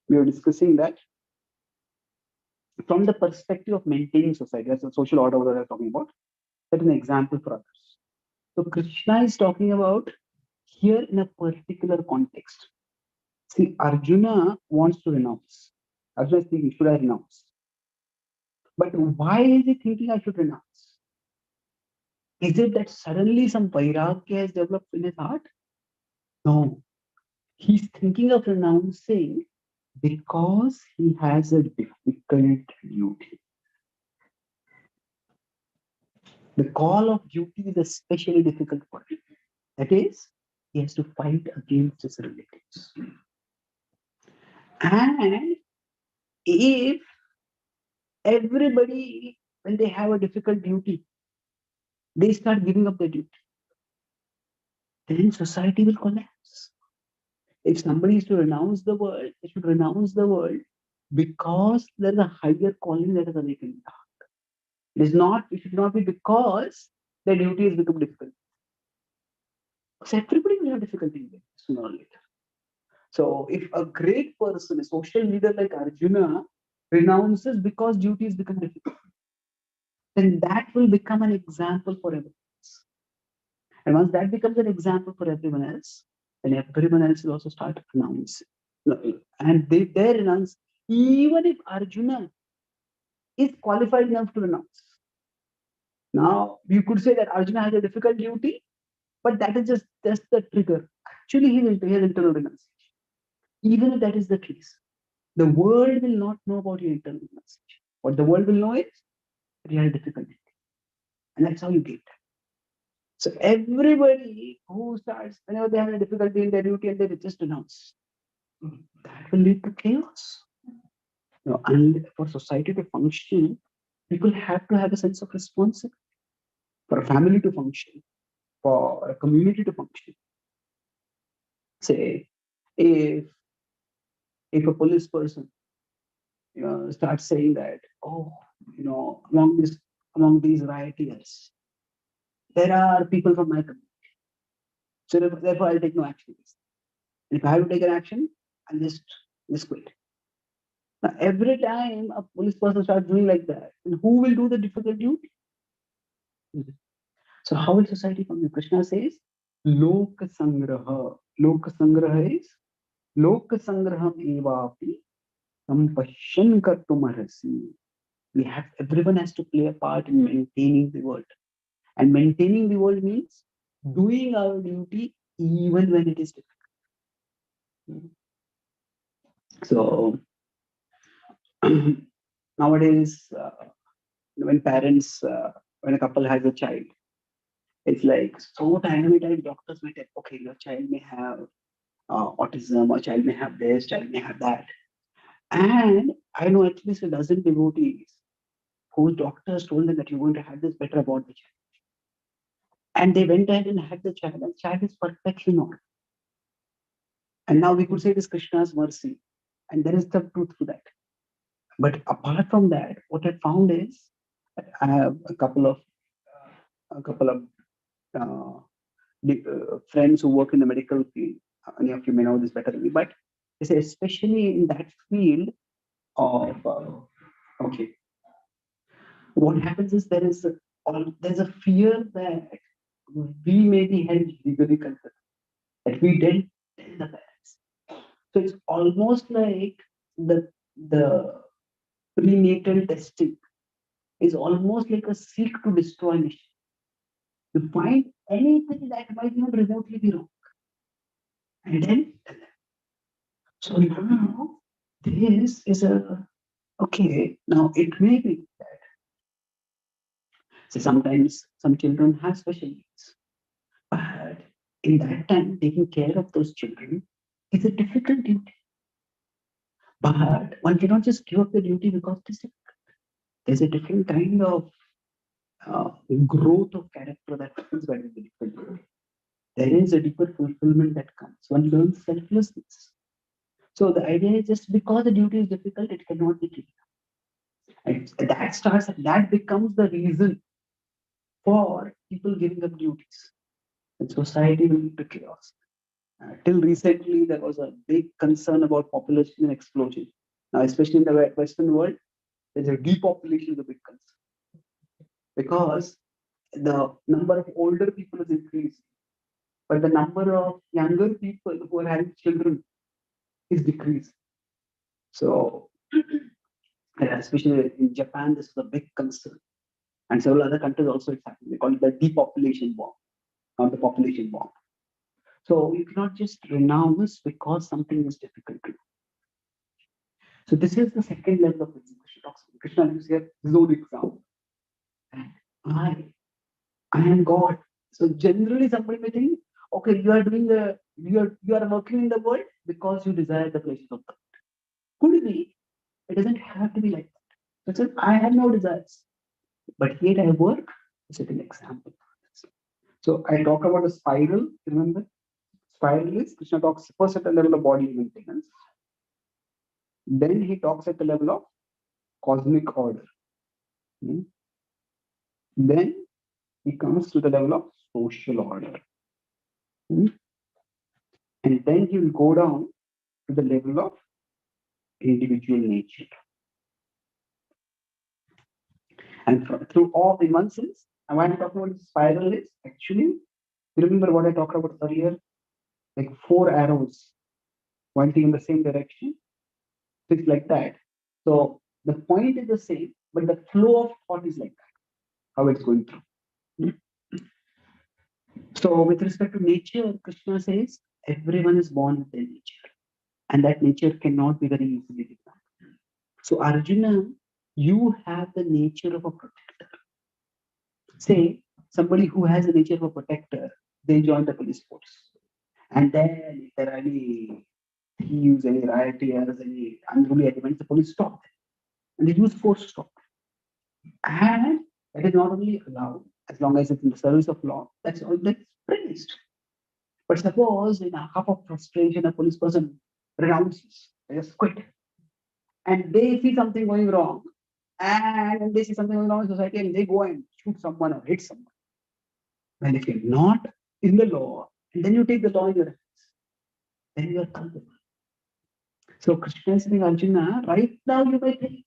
we are discussing that from the perspective of maintaining society, as a social order that we are talking about, that is an example for others. So Krishna is talking about here in a particular context. See, Arjuna wants to renounce. Arjuna is thinking, should I renounce? But why is he thinking I should renounce? Is it that suddenly some vairagya has developed in his heart? No. He's thinking of renouncing because he has a difficult duty. The call of duty is especially difficult for him. That is, he has to fight against his relatives. And if everybody, when they have a difficult duty, they start giving up their duty, then society will collapse. If somebody is to renounce the world, they should renounce the world because there is a higher calling that is awakened. It should not be because their duty has become difficult. So everybody will have difficulty in it sooner or later. So if a great person, a social leader like Arjuna, renounces because duties become difficult, then that will become an example for everyone else. And once that becomes an example for everyone else, then everyone else will also start renouncing. And they renounce, even if Arjuna is qualified enough to renounce. Now, you could say that Arjuna has a difficult duty, but that is just the trigger. Actually, he has internal renunciation. Even if that is the case, the world will not know about your internal renunciation. What the world will know is that you had a difficult duty. And that's how you get that. So everybody who starts, whenever they have a difficulty in their duty and they just renounce, that will lead to chaos. And for society to function, people have to have a sense of responsibility. For a family to function, for a community to function. Say, if a police person starts saying that, oh, among these rioters, there are people from my community. So therefore I'll take no action. And if I have to take an action, I'll just quit. Now, every time a police person starts doing like that, then who will do the difficult duty? So how will society function? Krishna says, Lok Sangraha. Lok Sangraha is Lok Sangraham evapi sampashyan kartumarasi. Everyone has to play a part in maintaining the world. And maintaining the world means doing our duty even when it is difficult. So nowadays, when parents, when a couple has a child, it's like so many times doctors may tell, okay, your child may have autism, or child may have this, child may have that. And I know at least a dozen devotees whose doctors told them that you're going to have this better about the child. And they went ahead and had the child, and the child is perfectly normal. And now we could say it is Krishna's mercy. And there is the truth to that. But apart from that, what I found is I have a couple of friends who work in the medical field. Many of you may know this better than me, but they say especially in that field of okay, what happens is there's a fear that we may be held legally concerned, that we didn't tell the parents. So it's almost like the prenatal testing is almost like a seek to destroy mission. You find anything that might even remotely be wrong. And then, so now this is okay, now it may be that. So sometimes some children have special needs. But in that time, taking care of those children is a difficult duty. But one cannot just give up the duty because it is difficult. There's a different kind of growth of character that happens when it's a difficult duty. There is a deeper fulfillment that comes. One learns selflessness. So the idea is just because the duty is difficult, it cannot be given. And that becomes the reason for people giving up duties. And society will lead to chaos. Till recently, there was a big concern about population explosion. Now, especially in the Western world, there's a depopulation is a big concern because the number of older people is increasing, but the number of younger people who are having children is decreasing. So, especially in Japan, this is a big concern, and several other countries also it's happening. They call it the depopulation bomb, not the population bomb. So you cannot just renounce because something is difficult to do. So this is the second level of Krishna. Krishna gives here his own example. I am God. So generally somebody may think, okay, you are working in the world because you desire the pleasures of God. Could be. It doesn't have to be like that. So I have no desires. But yet I work to set an example. So I talk about a spiral, remember? Spiral is Krishna talks first at the level of body maintenance. Then he talks at the level of cosmic order. Then he comes to the level of social order. Hmm? And then he will go down to the level of individual nature. And through all, in one sense, and when I'm talking about spiral is actually, you remember what I talked about earlier? Like 4 arrows pointing in the same direction. It's like that. So the point is the same, but the flow of thought is like that, how it's going through. So with respect to nature, Krishna says everyone is born with their nature, and that nature cannot be very easily defined. So Arjuna, you have the nature of a protector. Say somebody who has the nature of a protector, they join the police force. And then if there are any thieves, any rioters, any unruly elements, the police stop them. And they use force to stop them. And that is not only allowed as long as it's in the service of law, that's all that's praised. But suppose in a cup of frustration, a police person renounces, they just quit. And they see something going wrong, and they see something going wrong in society, and they go and shoot someone or hit someone. And if you're not in the law, and then you take the law in your hands, then you are culpable. So Krishna is saying, Arjuna, right now you may think,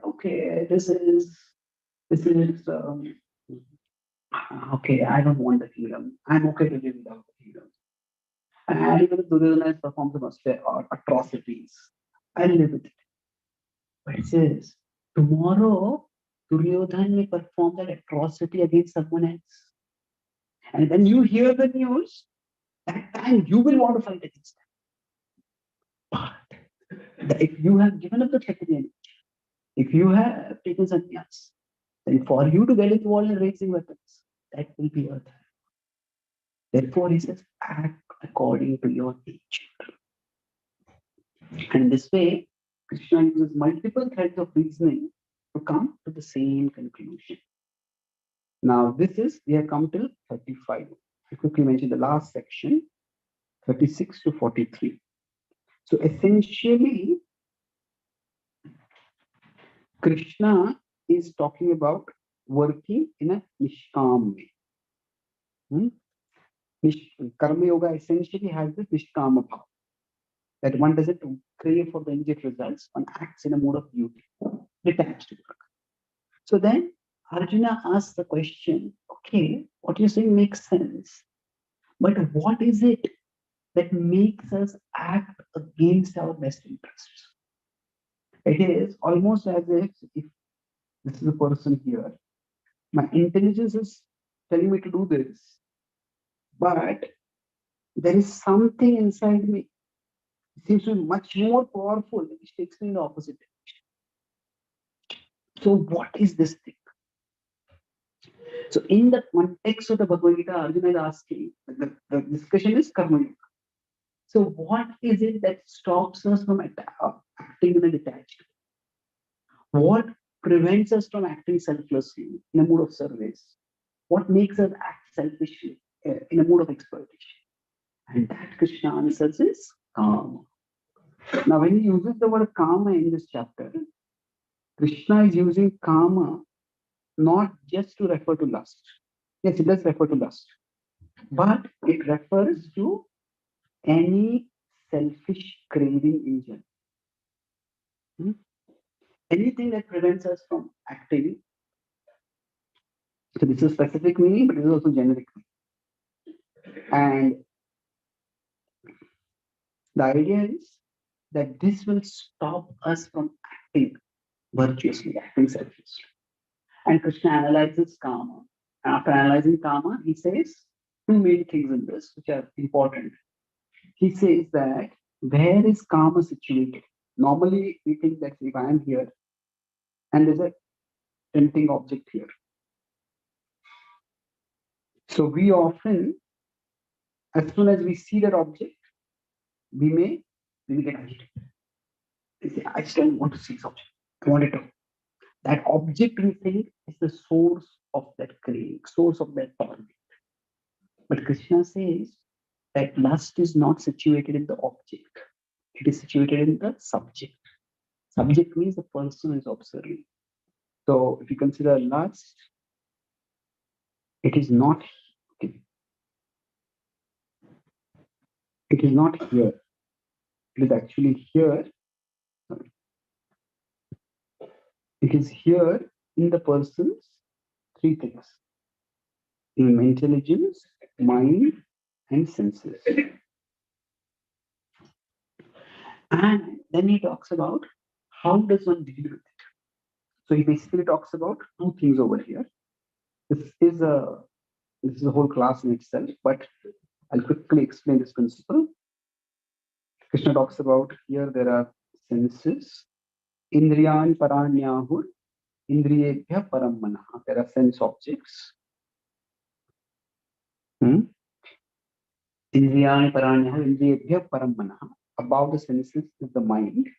okay, this is okay, I don't want the kingdom. I'm okay to live without the kingdom. And even if Duryodhana has performed some atrocities, I'll live with it. But it says, tomorrow Duryodhana may perform that atrocity against someone else. And when you hear the news, that time you will want to fight against them. But if you have given up the Kshatriya nature, if you have taken sannyas, then for you to get involved in raising weapons, that will be your time. Therefore, he says, act according to your nature. And this way, Krishna uses multiple threads of reasoning to come to the same conclusion. Now, we have come till 35. I quickly mention the last section, 36 to 43. So essentially, Krishna is talking about working in a nishkam way. Karma yoga essentially has this nishkama bhava, that one doesn't crave for the immediate results, one acts in a mode of duty, detached work. So then Arjuna asks the question, okay, what you're saying makes sense, but what is it that makes us act against our best interests? It is almost as if this is a person here, my intelligence is telling me to do this, but there is something inside me. It seems to be much more powerful, which takes me in the opposite direction. So what is this thing? So in the context of the Bhagavad Gita, Arjuna is asking, the discussion is karma yoga. So what is it that stops us from acting in a detached way? What prevents us from acting selflessly in a mood of service? What makes us act selfishly in a mood of exploitation? And that Krishna answers is karma. Now when he uses the word karma in this chapter, Krishna is using karma not just to refer to lust. Yes, it does refer to lust, but it refers to any selfish craving in general. Anything that prevents us from acting. So this is specific meaning, but it is also generic meaning. And the idea is that this will stop us from acting virtuously, acting selflessly. And Krishna analyzes karma. After analyzing karma, he says two main things in this, which are important. He says that where is karma situated? Normally, we think that if I am here and there's a tempting object here. So we often, as soon as we see that object, we may get agitated. We say, I just don't want to see this object. I want it to. That object we think is the source of that craving, source of that torment. But Krishna says that lust is not situated in the object. It is situated in the subject. Subject means the person who is observing. So if you consider lust, it is not. Okay. It is not here. It is actually here. Sorry. It is here in the person's three things: in intelligence, mind, and senses. And then he talks about how does one deal with it. So he basically talks about two things over here. This is a whole class in itself, but I'll quickly explain this principle. Krishna talks about here there are senses. Indriyan paranyahur, indriyebhya param manaha. There are sense objects. Indriyan paranyahur, indriyebhya param manaha. Above the senses is the mind.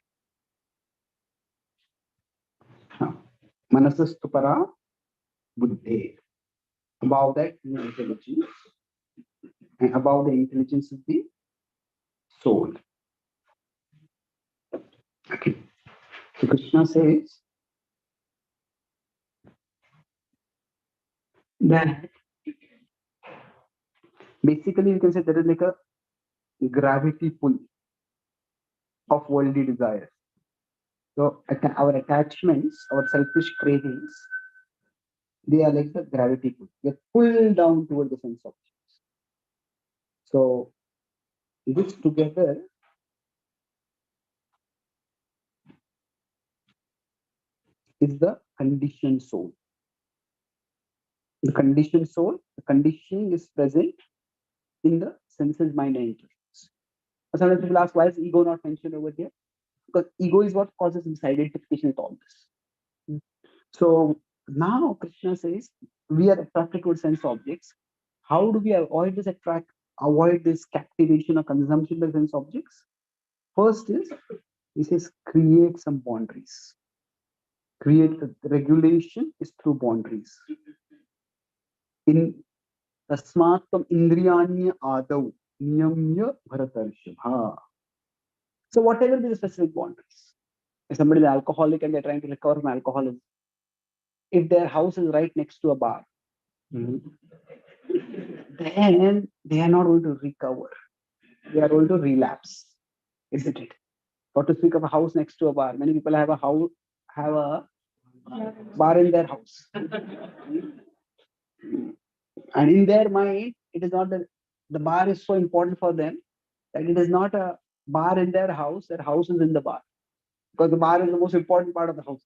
Manasastu para buddhe. Above that is the intelligence. And above the intelligence is the soul. Okay. So Krishna says that basically you can say there is like a gravity pull of worldly desires. So our attachments, our selfish cravings, they are like the gravity pull. They pull down toward the sense objects. So this together is the conditioned soul. The conditioned soul, the conditioning is present in the senses, mind, and intelligence. Sometimes people ask, why is ego not mentioned over here? Because ego is what causes misidentification with all this. So now Krishna says we are attracted towards sense objects. How do we avoid this captivation or consumption by sense objects? First is, he says, create some boundaries. Create the regulation is through boundaries. In tasmattam indriyanya adau niyamya bharatarshabha. So whatever be the specific boundaries. If somebody is alcoholic and they're trying to recover from alcoholism, if their house is right next to a bar, then they are not going to recover. They are going to relapse, isn't it? Or to speak of a house next to a bar, many people have a bar in their house. And in their mind, it is not that the bar is so important for them that it is not a bar in their house is in the bar. Because the bar is the most important part of the house.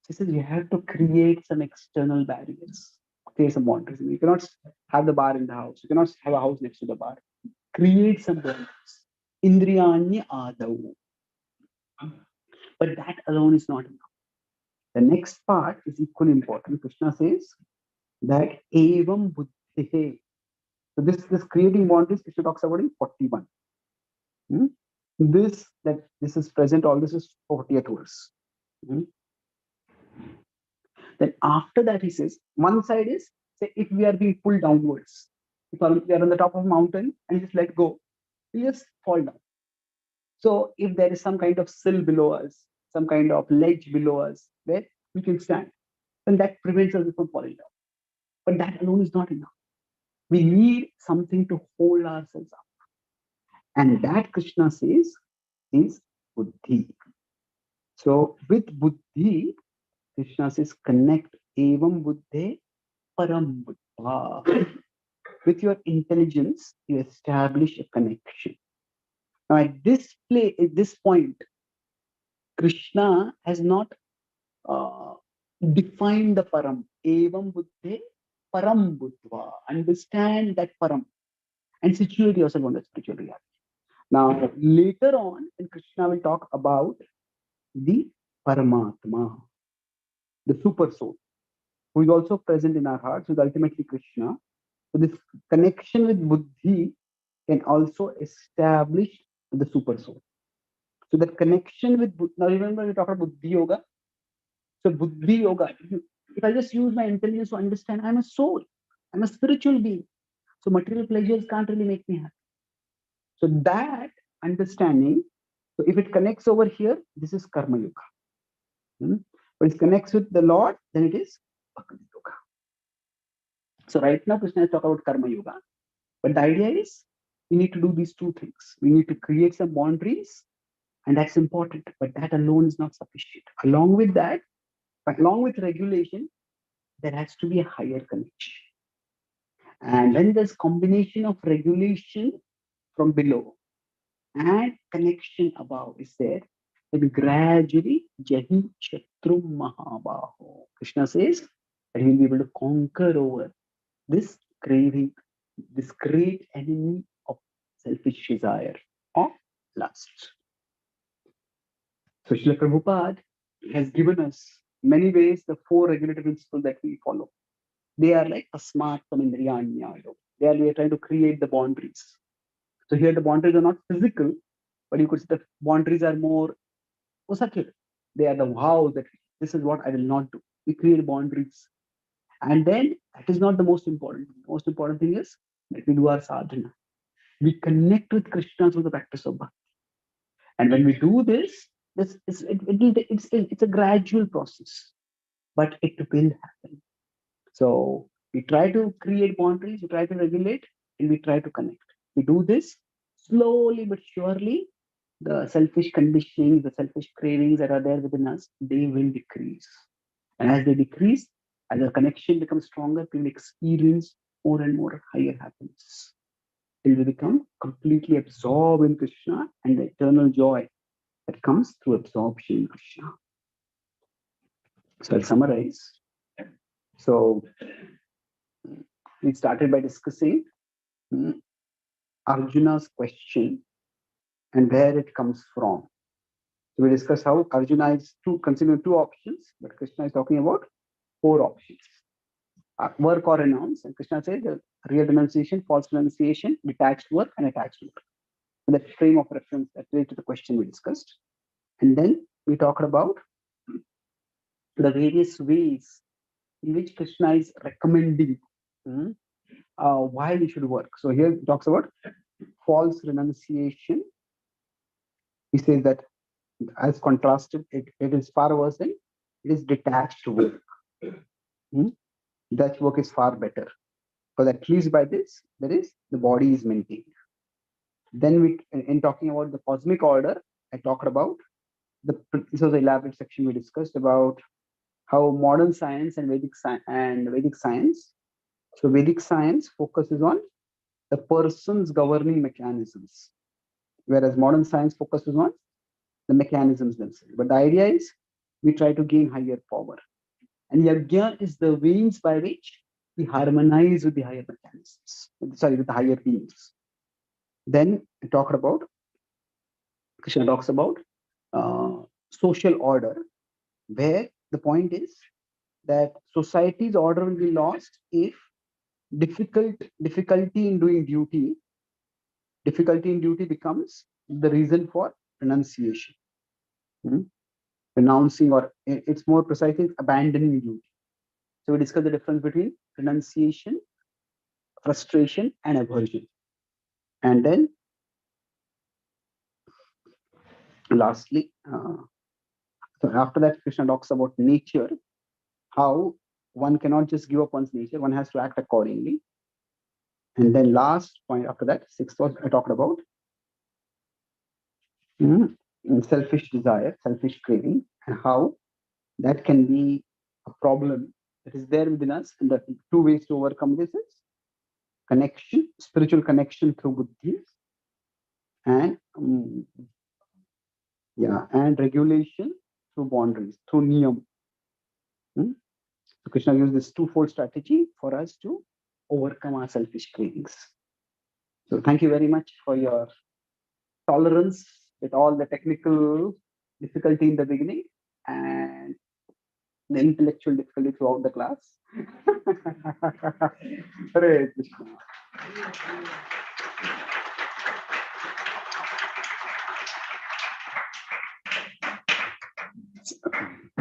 He says you have to create some external barriers, create some boundaries. You cannot have the bar in the house. You cannot have a house next to the bar. Create some boundaries. Indriyanya adau. But that alone is not enough. The next part is equally important. Krishna says that evam buddhihe. So this creating boundaries, Krishna talks about in 41. This is present, all this is 40th verse. Then after that he says, one side is, say, if we are being pulled downwards, if we are on the top of a mountain and just let go, we just fall down. So if there is some kind of sill below us, some kind of ledge below us where we can stand, then that prevents us from falling down. But that alone is not enough. We need something to hold ourselves up. And that Krishna says is buddhi. So with buddhi, Krishna says connect evam buddhe param buddha. With your intelligence, you establish a connection. Now at this point, Krishna has not defined the param. Evam buddhe param buddha. Understand that param and situate yourself on the spiritual reality. Now later on, when Krishna will talk about the Paramatma, the super soul, who is also present in our hearts, who is ultimately Krishna. So this connection with buddhi can also establish the super soul. So that connection with now remember we talked about buddhi yoga. So buddhi yoga, if I just use my intelligence to understand I'm a soul, I'm a spiritual being. So material pleasures can't really make me happy. So that understanding, so if it connects over here, this is karma yoga. But it connects with the Lord, then it is bhakti yoga. So right now Krishna is talking about karma yoga. But the idea is we need to do these two things. We need to create some boundaries, and that's important, but that alone is not sufficient. Along with that, along with regulation, there has to be a higher connection. And when there's combination of regulation from below and connection above is there, then gradually Jahi Shatrum Mahabaho. Krishna says that he'll be able to conquer over this craving, this great enemy of selfish desire or lust. So Srila Prabhupada has given us many ways the four regulative principles that we follow. They are like Asmat Tamindriyanyayo. We are trying to create the boundaries. So here the boundaries are not physical, but you could say the boundaries are more usakir. They are the vows that this is what I will not do. We create boundaries. And then that is not the most important. The most important thing is that we do our sadhana. We connect with Krishna through the practice of bhakti. And when we do this, it's a gradual process, but it will happen. So we try to create boundaries, we try to regulate, and we try to connect. We do this slowly but surely. The selfish conditionings, the selfish cravings that are there within us, they will decrease. And as they decrease, as the connection becomes stronger, we will experience more and more higher happiness. Till we become completely absorbed in Krishna and the eternal joy that comes through absorption in Krishna. So I'll summarize. So we started by discussing Arjuna's question and where it comes from. So we discussed how Arjuna is considering two options, but Krishna is talking about four options. Work or renounce, and Krishna says the real renunciation, false renunciation, detached work, and attached work. So that frame of reference that relates to the question we discussed. And then we talked about the various ways in which Krishna is recommending why we should work. So here he talks about false renunciation. He says that as contrasted, it is far worse than it is detached work. That work is far better. Because at least by this, the body is maintained. Then in talking about the cosmic order, I talked about this was an elaborate section we discussed about how modern science and Vedic science. So Vedic science focuses on the person's governing mechanisms, whereas modern science focuses on the mechanisms themselves. But the idea is we try to gain higher power. And yajna is the means by which we harmonize with the higher mechanisms, with the higher beings. Then Krishna talks about social order, where the point is that society's order will be lost if difficulty in doing duty becomes the reason for renunciation. Renouncing, or it's more precisely abandoning duty. So we discuss the difference between renunciation, frustration, and aversion. And then lastly, so after that, Krishna talks about nature, how one cannot just give up one's nature, one has to act accordingly. And then last point after that, sixth was I talked about selfish desire, selfish craving, and how that can be a problem that is there within us. And the two ways to overcome this is connection, spiritual connection through buddhi, and and regulation through boundaries, through niyam. So Krishna used this twofold strategy for us to overcome our selfish cravings. So thank you very much for your tolerance with all the technical difficulty in the beginning and the intellectual difficulty throughout the class. Hare Krishna.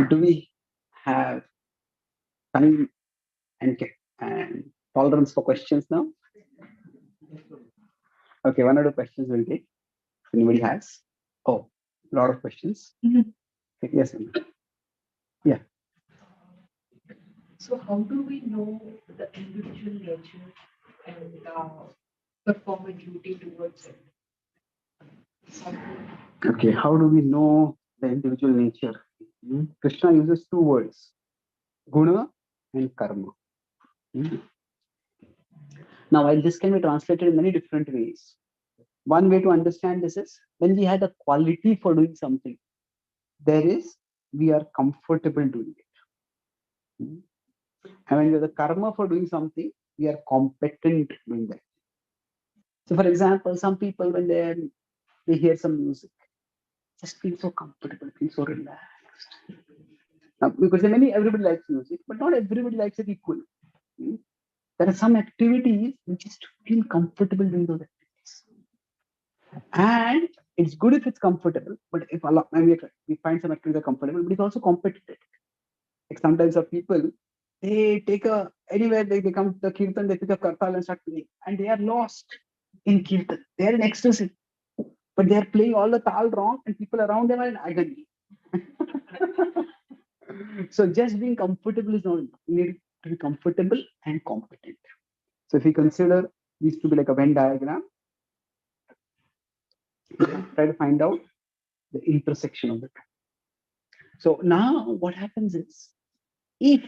Do we have time and tolerance for questions now? Okay, one or two questions we'll take. If anybody has. Oh, a lot of questions. Okay, yes, ma'am. Yeah. So how do we know the individual nature and perform a duty towards it. Okay, how do we know the individual nature? Krishna uses two words, guna and karma. Now, while this can be translated in many different ways, one way to understand this is when we had a quality for doing something, there is we are comfortable doing it. And when we have the karma for doing something, we are competent doing that. So, for example, some people when they hear some music, just feel so comfortable, feel so relaxed. Because everybody likes music, but not everybody likes it equally. There are some activities we just feel comfortable doing those activities. And it's good if it's comfortable, but if we find some activities are comfortable, but it's also competitive. Like sometimes of people, they take anywhere they come to the kirtan, they pick up kartal and start playing, and they are lost in kirtan. They are in ecstasy, but they are playing all the tal wrong, and people around them are in agony. So just being comfortable is not enough. You need to be comfortable and competent. So if we consider these to be like a Venn diagram, try to find out the intersection of the two. So now what happens is, if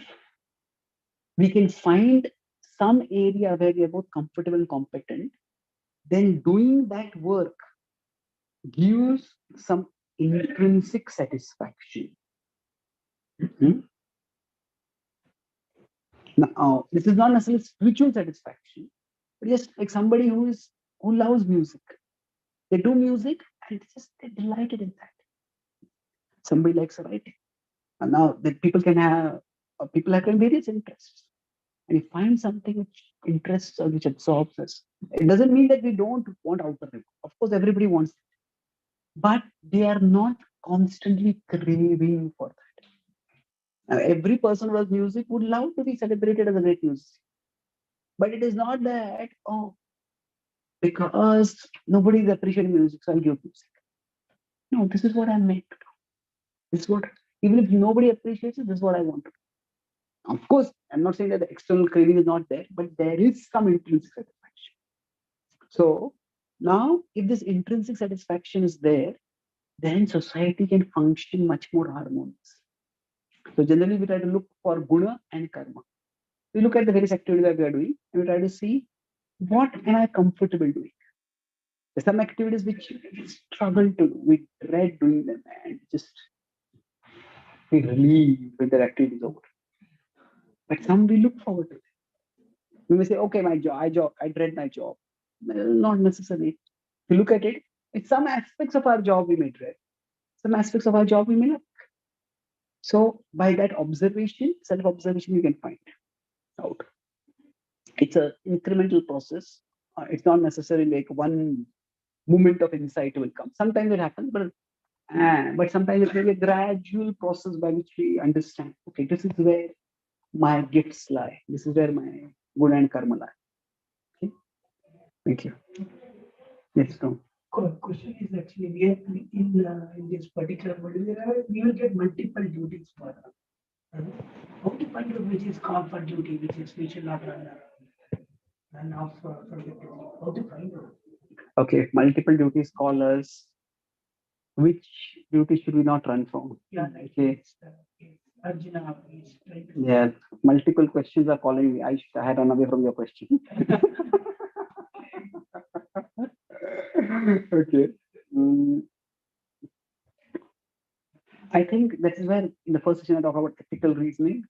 we can find some area where we are both comfortable and competent, then doing that work gives some intrinsic satisfaction. Now, this is not necessarily spiritual satisfaction, but just like somebody who loves music. They do music and they're delighted in that. Somebody likes writing. And now that people have various interests. And you find something which interests us, which absorbs us. It doesn't mean that we don't want outer rim. Of course, everybody wants it. But they are not constantly craving for that. Now, every person who does music would love to be celebrated as a great musician. But it is not that, because nobody is appreciating music, so I'll give music. No, this is what I'm made to do. This is what, even if nobody appreciates it, this is what I want to do. Of course, I'm not saying that the external craving is not there, but there is some intrinsic satisfaction. So now, if this intrinsic satisfaction is there, then society can function much more harmoniously. So generally, we try to look for guna and karma. We look at the various activities that we are doing, and we try to see what am I comfortable doing. There's some activities which we struggle to do, we dread doing them, and just we relieve when their activity is over. But some we look forward to. We may say, okay, my job, I dread my job. Well, not necessarily. If you look at it, it's some aspects of our job we may dread. Some aspects of our job we may not. So by that observation, self-observation, you can find out. It's an incremental process. It's not necessarily like one moment of insight will come. Sometimes it happens, but sometimes it will be a gradual process by which we understand, okay, this is where my gifts lie. This is where my good and karma lie. Okay. Thank you. Yes, no. Question is actually we are in this particular module, we will get multiple duties for how to find out which is called for duty, which should not run off from the duty. How to find out? Okay, multiple duties call us. Which duty should we not run from? Yeah, Okay. Arjuna is trying to. Yeah, multiple questions are calling me. I had run away from your question. Okay. I think that is where in the first session I talk about ethical reasoning.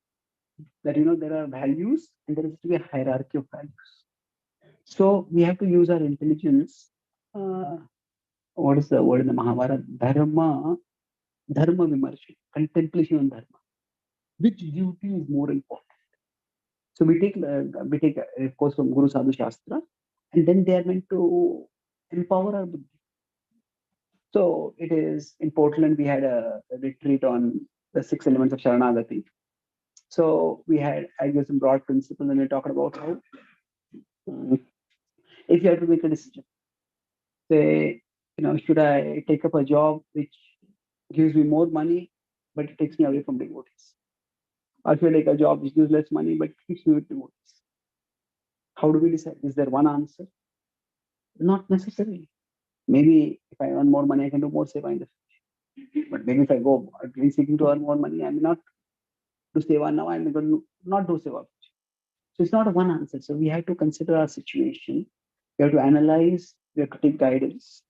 That there are values and there is to be a hierarchy of values. So we have to use our intelligence. What is the word in the Mahabharata? Dharma vimarsha, contemplation on dharma. Which duty is more important? So we take a course from Guru Sadhu Shastra, and then they are meant to empower our buddhi. So it is in Portland, we had a retreat on the 6 elements of Sharanagati. So I gave some broad principles, and we talked about how if you have to make a decision, say, should I take up a job which gives me more money, but it takes me away from devotees? Or should I take a job which gives less money, but keeps me with devotees? How do we decide? Is there one answer? Not necessarily. Maybe if I earn more money, I can do more seva in the future. But maybe if I go again seeking to earn more money, I may not do seva now, I'm going to not do seva. So it's not a one answer. So we have to consider our situation. We have to analyze, we have to take guidance,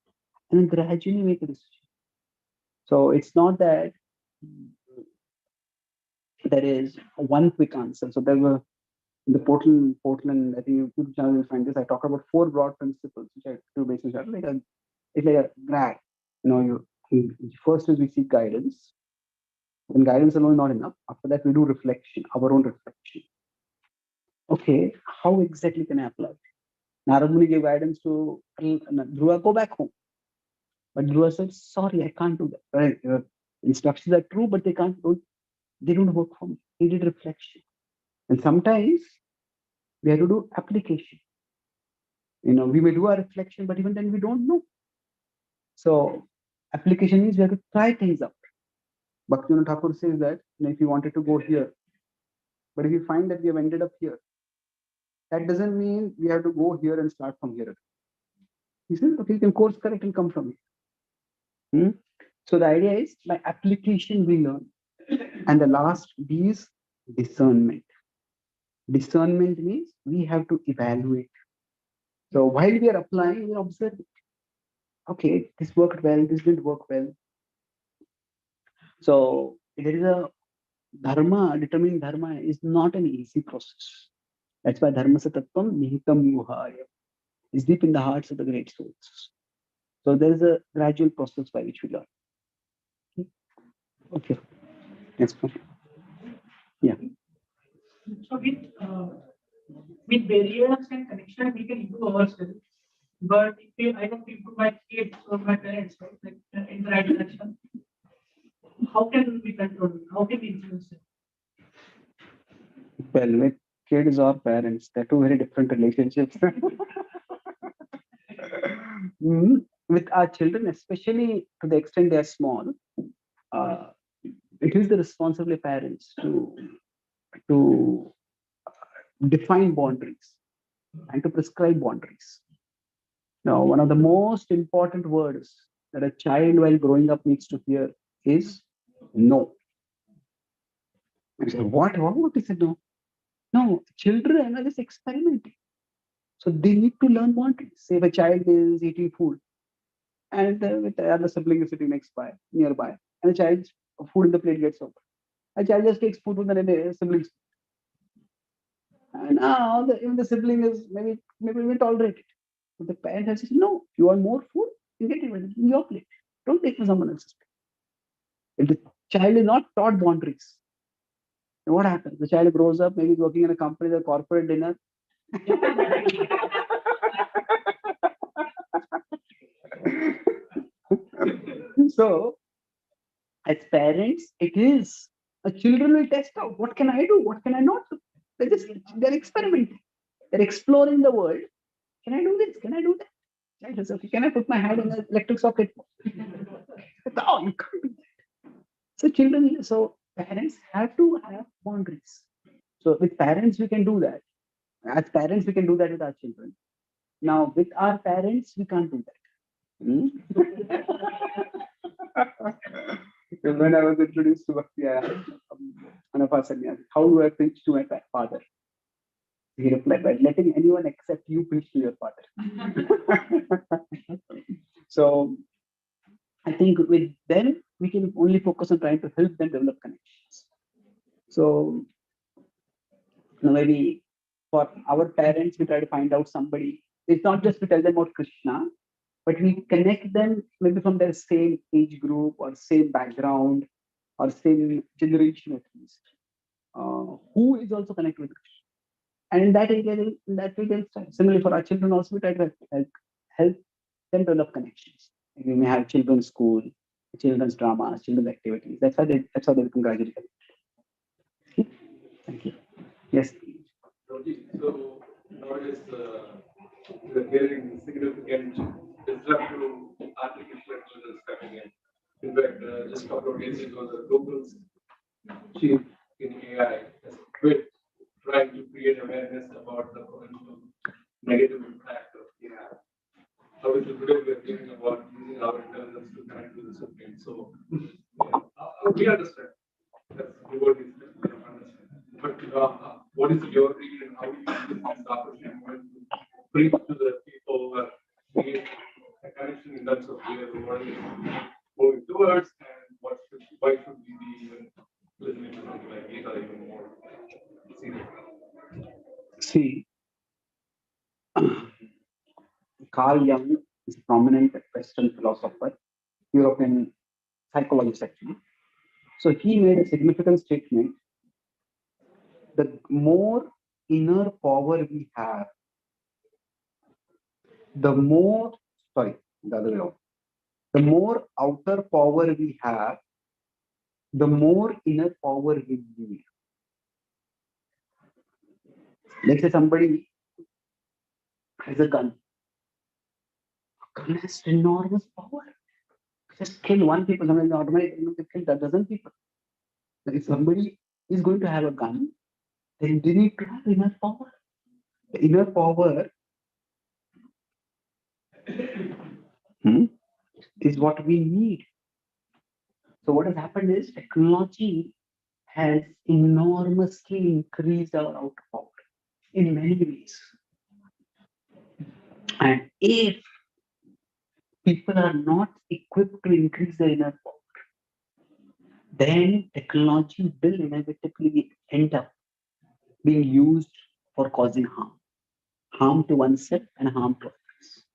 and then gradually make a decision. So it's not that there is one quick answer. So there were in the Portland, I think YouTube channel will find this. I talk about 4 broad principles, which are two basic it's like a grad. First is we seek guidance. Then guidance alone is not enough. After that, we do reflection, our own reflection. Okay, how exactly can I apply it? Narad gave guidance to Dhruva, go back home. But Dhruva said, sorry, I can't do that. Right? Instructions are true, but they don't work for me. He did reflection. And sometimes we have to do application. We may do our reflection, but even then we don't know. So application means we have to try things out. Bhaktivinoda Thakur says that if you wanted to go here, but if you find that we have ended up here, that doesn't mean we have to go here and start from here. He says, okay, you can course correct and come from here. So the idea is by application we learn. And the last B is discernment. Discernment means we have to evaluate. So while we are applying, we observe it. Okay, this worked well, this didn't work well. So there is a dharma, determining dharma is not an easy process. That's why dharma satatvam nihitam yuhaya is deep in the hearts of the great souls. So there is a gradual process by which we learn. Okay. Next one. Yeah. So with barriers and connection, we can improve ourselves. But if I don't improve my kids or my parents, right, like in the right direction, how can we control it? How can we influence it? Well, with kids or parents, they're two very different relationships. With our children, especially to the extent they are small, it is the responsibility of parents to define boundaries and to prescribe boundaries. Now, one of the most important words that a child while growing up needs to hear is no. I say, what is it no? No, children are just experimenting. So they need to learn boundaries. Say if a child is eating food and with the other sibling is sitting nearby, and the child's food in the plate gets over. A child just takes food from the siblings. And even the sibling is maybe we tolerate it. But the parent has said, no, you want more food, you get it in your plate. Don't take from someone else's plate. If the child is not taught boundaries, then what happens? The child grows up, maybe working in a company, a corporate dinner. So, as parents, it is children will test out what can I do, what can I not do. They're experimenting, they're exploring the world. Can I do this? Can I do that? Child says, okay, can I put my hand in the electric socket? No, you can't do that. So parents have to have boundaries. So with parents, we can do that. As parents, we can do that with our children. Now, with our parents, we can't do that. When I was introduced to Bhakti, one of us said, how do I preach to my father? He replied, by letting anyone except you preach to your father. So I think with them, we can only focus on trying to help them develop connections. So maybe for our parents, we try to find out somebody. It's not just to tell them about Krishna, but we connect them maybe from their same age group or same background or same generation at least, who is also connected with Krishna. And in that way, they'll start. Similarly, for our children also, we try to help them develop connections. We may have children's school, children's dramas, children's activities. That's how they become gradually connected. Thank you. Yes. So nowadays we're hearing significant disruptive artificial intelligence coming in. In fact, just a couple of days ago, the Google's chief in AI has quit trying to create awareness about the potential negative impact of AI. obviously today we are thinking about using our intelligence to connect with the Supreme. So we understand. That's what is understand. But what is your read and how you use this opportunity to preach to the people that create a connection in terms of where the world is moving towards and why should we be even listening to something like Gita even more seriously? See, Carl Jung is a prominent Western philosopher, European psychologist actually. So he made a significant statement: the more inner power we have, the more, sorry, the other way around. The more outer power we have, the more inner power we need. Let's say somebody has a gun. A gun has enormous power. Just kill one people, sometimes automatically you can kill a dozen people. If somebody is going to have a gun, then they need to have inner power. The inner power is what we need. So what has happened is technology has enormously increased our outer power in many ways. And if people are not equipped to increase their inner power, then technology will inevitably end up being used for causing harm to oneself and harm to others.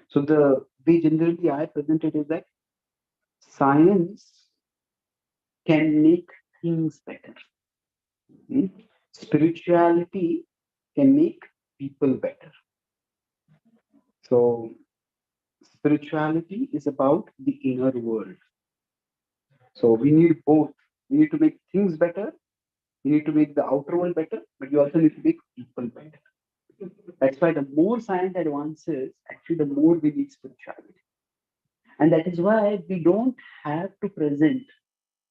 So the way generally I present it is that science can make things better. Spirituality can make people better. So spirituality is about the inner world. So we need both. We need to make things better. We need to make the outer world better, but you also need to make people better. That's why the more science advances, actually the more we need spirituality. And that is why we don't have to present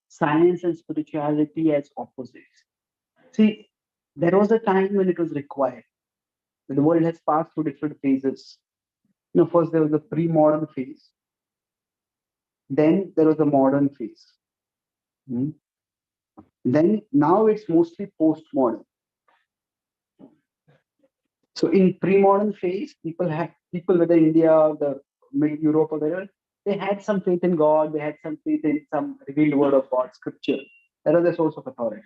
science and spirituality as opposites. See, there was a time when it was required. When the world has passed through different phases. First there was the pre-modern phase. Then there was the modern phase. Then now it's mostly post-modern. So in pre-modern phase, people whether India, the Middle Europe or wherever, they had some faith in God, they had some faith in some revealed word of God, scripture. That was the source of authority.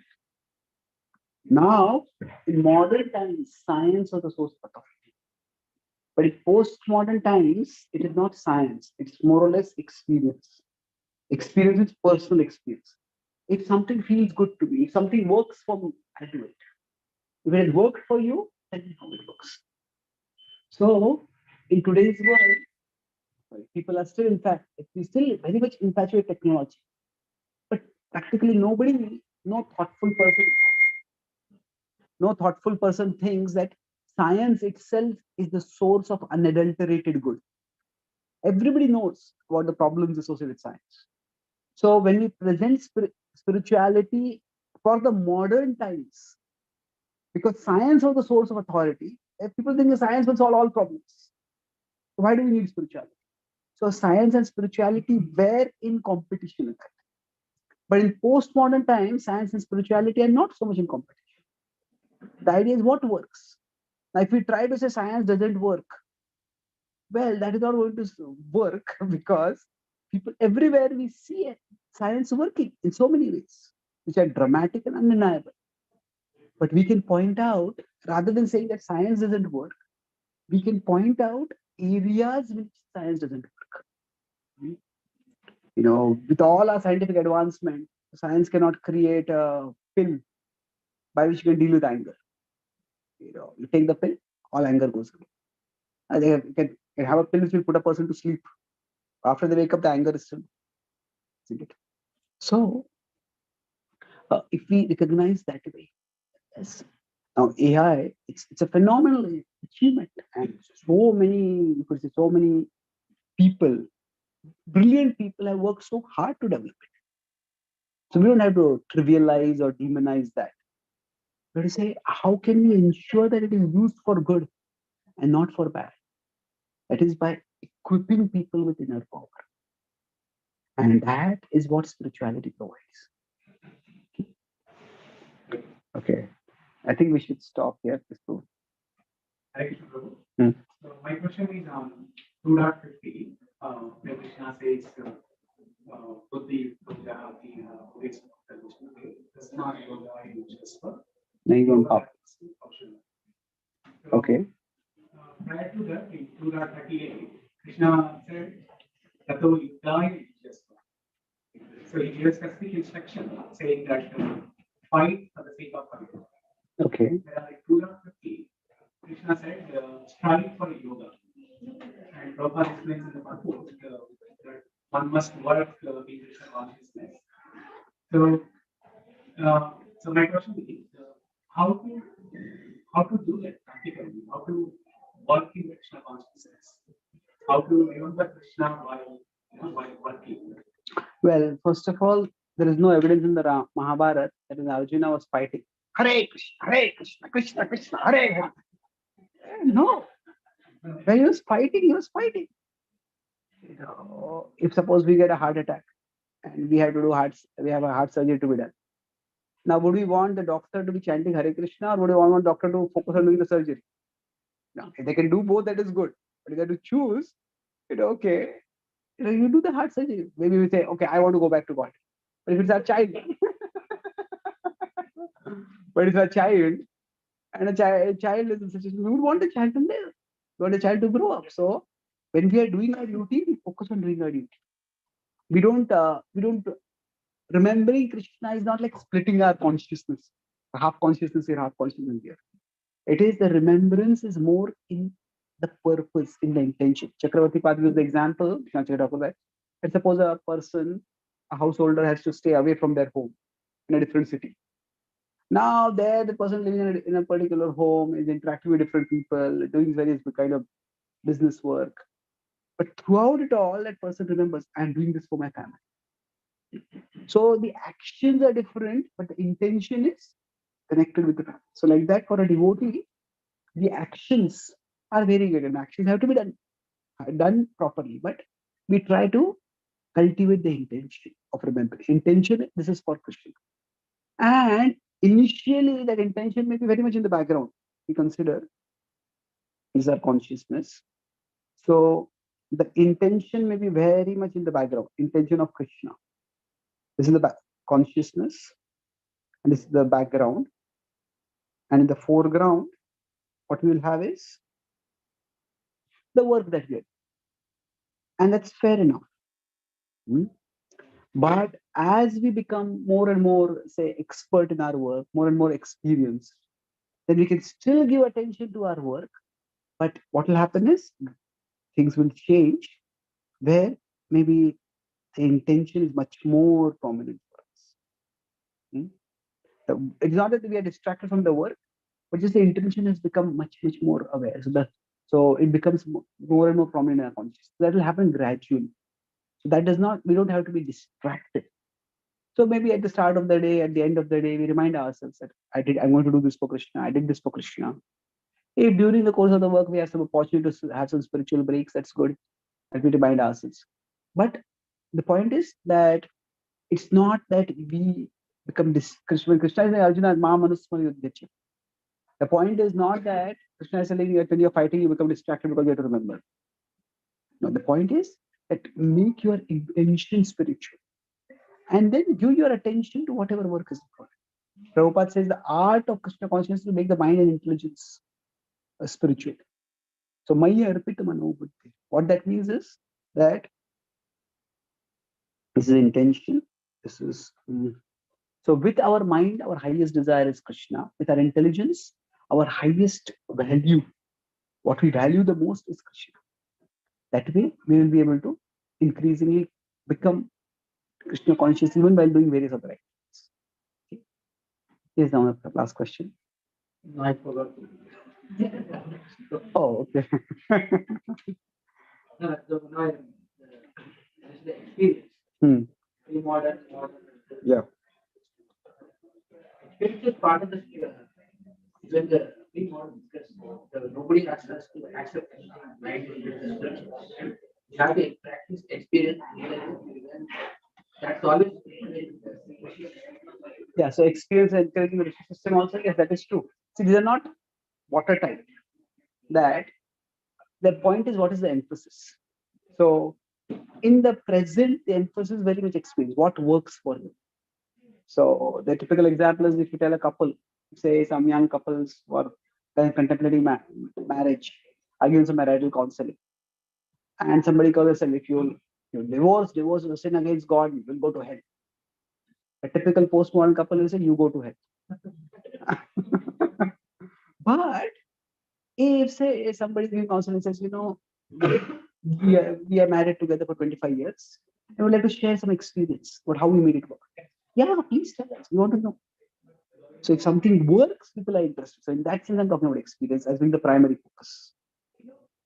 Now, in modern times, science was the source of authority. But in postmodern times, it is not science, it's more or less experience. Experience is personal experience. If something feels good to me, if something works for me, I'll do it. If it has worked for you, then you know it works. So, in today's world, people are still, in fact, we still very much infatuated with technology. But practically nobody, no thoughtful person thinks that science itself is the source of unadulterated good. Everybody knows what the problems associated with science. So when we present spirituality for the modern times, because science was the source of authority, if people think that science will solve all problems, why do we need spirituality? So science and spirituality were in competition. But in postmodern times, science and spirituality are not so much in competition. The idea is what works. Now, if we try to say science doesn't work, well, that is not going to work because people everywhere we see science working in so many ways, which are dramatic and undeniable. But we can point out, rather than saying that science doesn't work, we can point out areas which science doesn't work. With all our scientific advancement, science cannot create a pill by which you can deal with anger. You take the pill, all anger goes away. You can have a pill which will put a person to sleep. After they wake up, the anger is still, isn't it? So, if we recognize that way, yes. Now AI, it's a phenomenal achievement, and so many people, brilliant people, have worked so hard to develop it. So we don't have to trivialize or demonize that. We have to say, how can we ensure that it is used for good and not for bad? That is by equipping people with inner power. And that is what spirituality provides. Okay. I think we should stop here. Thank you, Prabhu. Hmm. So my question is on 2.50, where Krishna says, Buddhi, Buddhati, Buddhist, does not yoga just for Yoga. Okay. Prior to that, in 2.38, Krishna said, Tato Yuddhaya Yujyasva. So he gives specific instruction saying that fight for the sake of fight. Okay. In 2.50, Krishna said, strive for yoga. And Prabhupada explains in the purport that one must work in Krishna consciousness. So, so my question is, how to do that practically? How to work in Krishna consciousness? How to remember Krishna while working? Well, first of all, there is no evidence in the Mahabharata that Arjuna was fighting. Hare Krishna, Krishna Krishna, Hare Hare. No. When he was fighting, he was fighting. You know, if suppose we get a heart attack and we have to do we have a heart surgery to be done. Now, would we want the doctor to be chanting Hare Krishna, or would we want the doctor to focus on doing the surgery? No, if they can do both, that is good. But if they have to choose, okay, you do the heart surgery. Maybe we say, okay, I want to go back to God. But if it's our child, but it's a child, and a child is in such a situation, we would want the child to live. We want the child to grow up. So when we are doing our duty, we focus on doing our duty. We don't remembering Krishna is not like splitting our consciousness, half consciousness here, half consciousness here. It is the remembrance is more in the purpose, in the intention. Chakravarti Pad gives the example. Let's suppose a person, a householder, has to stay away from their home in a different city. Now, there the person living in a particular home is interacting with different people, doing various kind of business work. But throughout it all, that person remembers, I'm doing this for my family. So the actions are different, but the intention is connected with the family. So like that, for a devotee, the actions are very good, and actions have to be done properly. But we try to cultivate the intention of remembering. Intention, this is for Krishna. And initially, that intention may be very much in the background. We consider is our consciousness. So the intention may be very much in the background. Intention of Krishna. This is the consciousness, and this is the background. And in the foreground, what we will have is the work that we are doing. And that's fair enough. But as we become more and more, say, expert in our work, more and more experienced, then we can still give attention to our work. But what will happen is things will change where maybe the intention is much more prominent for us. It's not that we are distracted from the work, but just the intention has become much more aware. So it becomes more and more prominent in our consciousness. That will happen gradually. So that does not, we don't have to be distracted. So maybe at the start of the day, at the end of the day, we remind ourselves that I'm going to do this for Krishna. I did this for Krishna. If during the course of the work we have some opportunity to have some spiritual breaks, that's good. And we remind ourselves. But the point is that it's not that we become Krishna is saying Arjuna Ma Manusmara Yudhyacha. The point is not that Krishna is telling you that when you're fighting, you become distracted because you have to remember. No, the point is that make your intention spiritual. And then give your attention to whatever work is required. Prabhupada says the art of Krishna consciousness will make the mind and intelligence spiritual. So, Maya Arpita Mano Buddhi. What that means is that this is intention. This is so with our mind, our highest desire is Krishna. With our intelligence, our highest value, what we value the most is Krishna. That way, we will be able to increasingly become Krishna conscious even while doing various other activities. Okay. Here's now the last question. No, I forgot. Oh, okay. No, the experience. Pre-modern, modern. Yeah. Experience is part of the when the pre-modern discuss, nobody asks us to accept anything blindly. You have to practice, experience, and that's always. Yeah, so experience encouraging the Rishi system also, yes, that is true. See, these are not watertight. That the point is, what is the emphasis? So in the present, the emphasis is very much experience. What works for you? So the typical example is if you tell a couple, say some young couples who are contemplating marriage, I give them some marital counseling, and somebody calls and if you divorce is a sin against God, you will go to hell. A typical postmodern couple will say you go to hell. But if say somebody giving counseling says, we are married together for 25 years, I would like to share some experience about how we made it work. Yeah, please tell us. We want to know. So if something works, people are interested. So in that sense, I'm talking about experience as being the primary focus.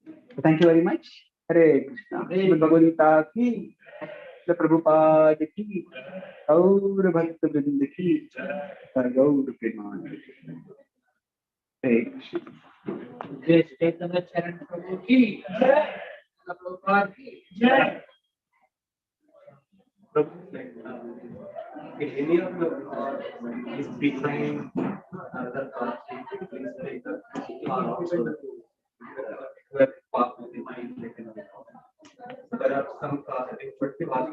So thank you very much. Hare Krishna. Bhagavad Gita ki, the Prabhupada ki, Gaur Bhakta Vrinda ki, Gaur Premanand. Hare Krishna. Jai Chaitanya Charan Prabhu ki Jai. Prabhupada ki Jai. In any of the is behind other parts, please take the also where path of the mind. There are some I think 20 parts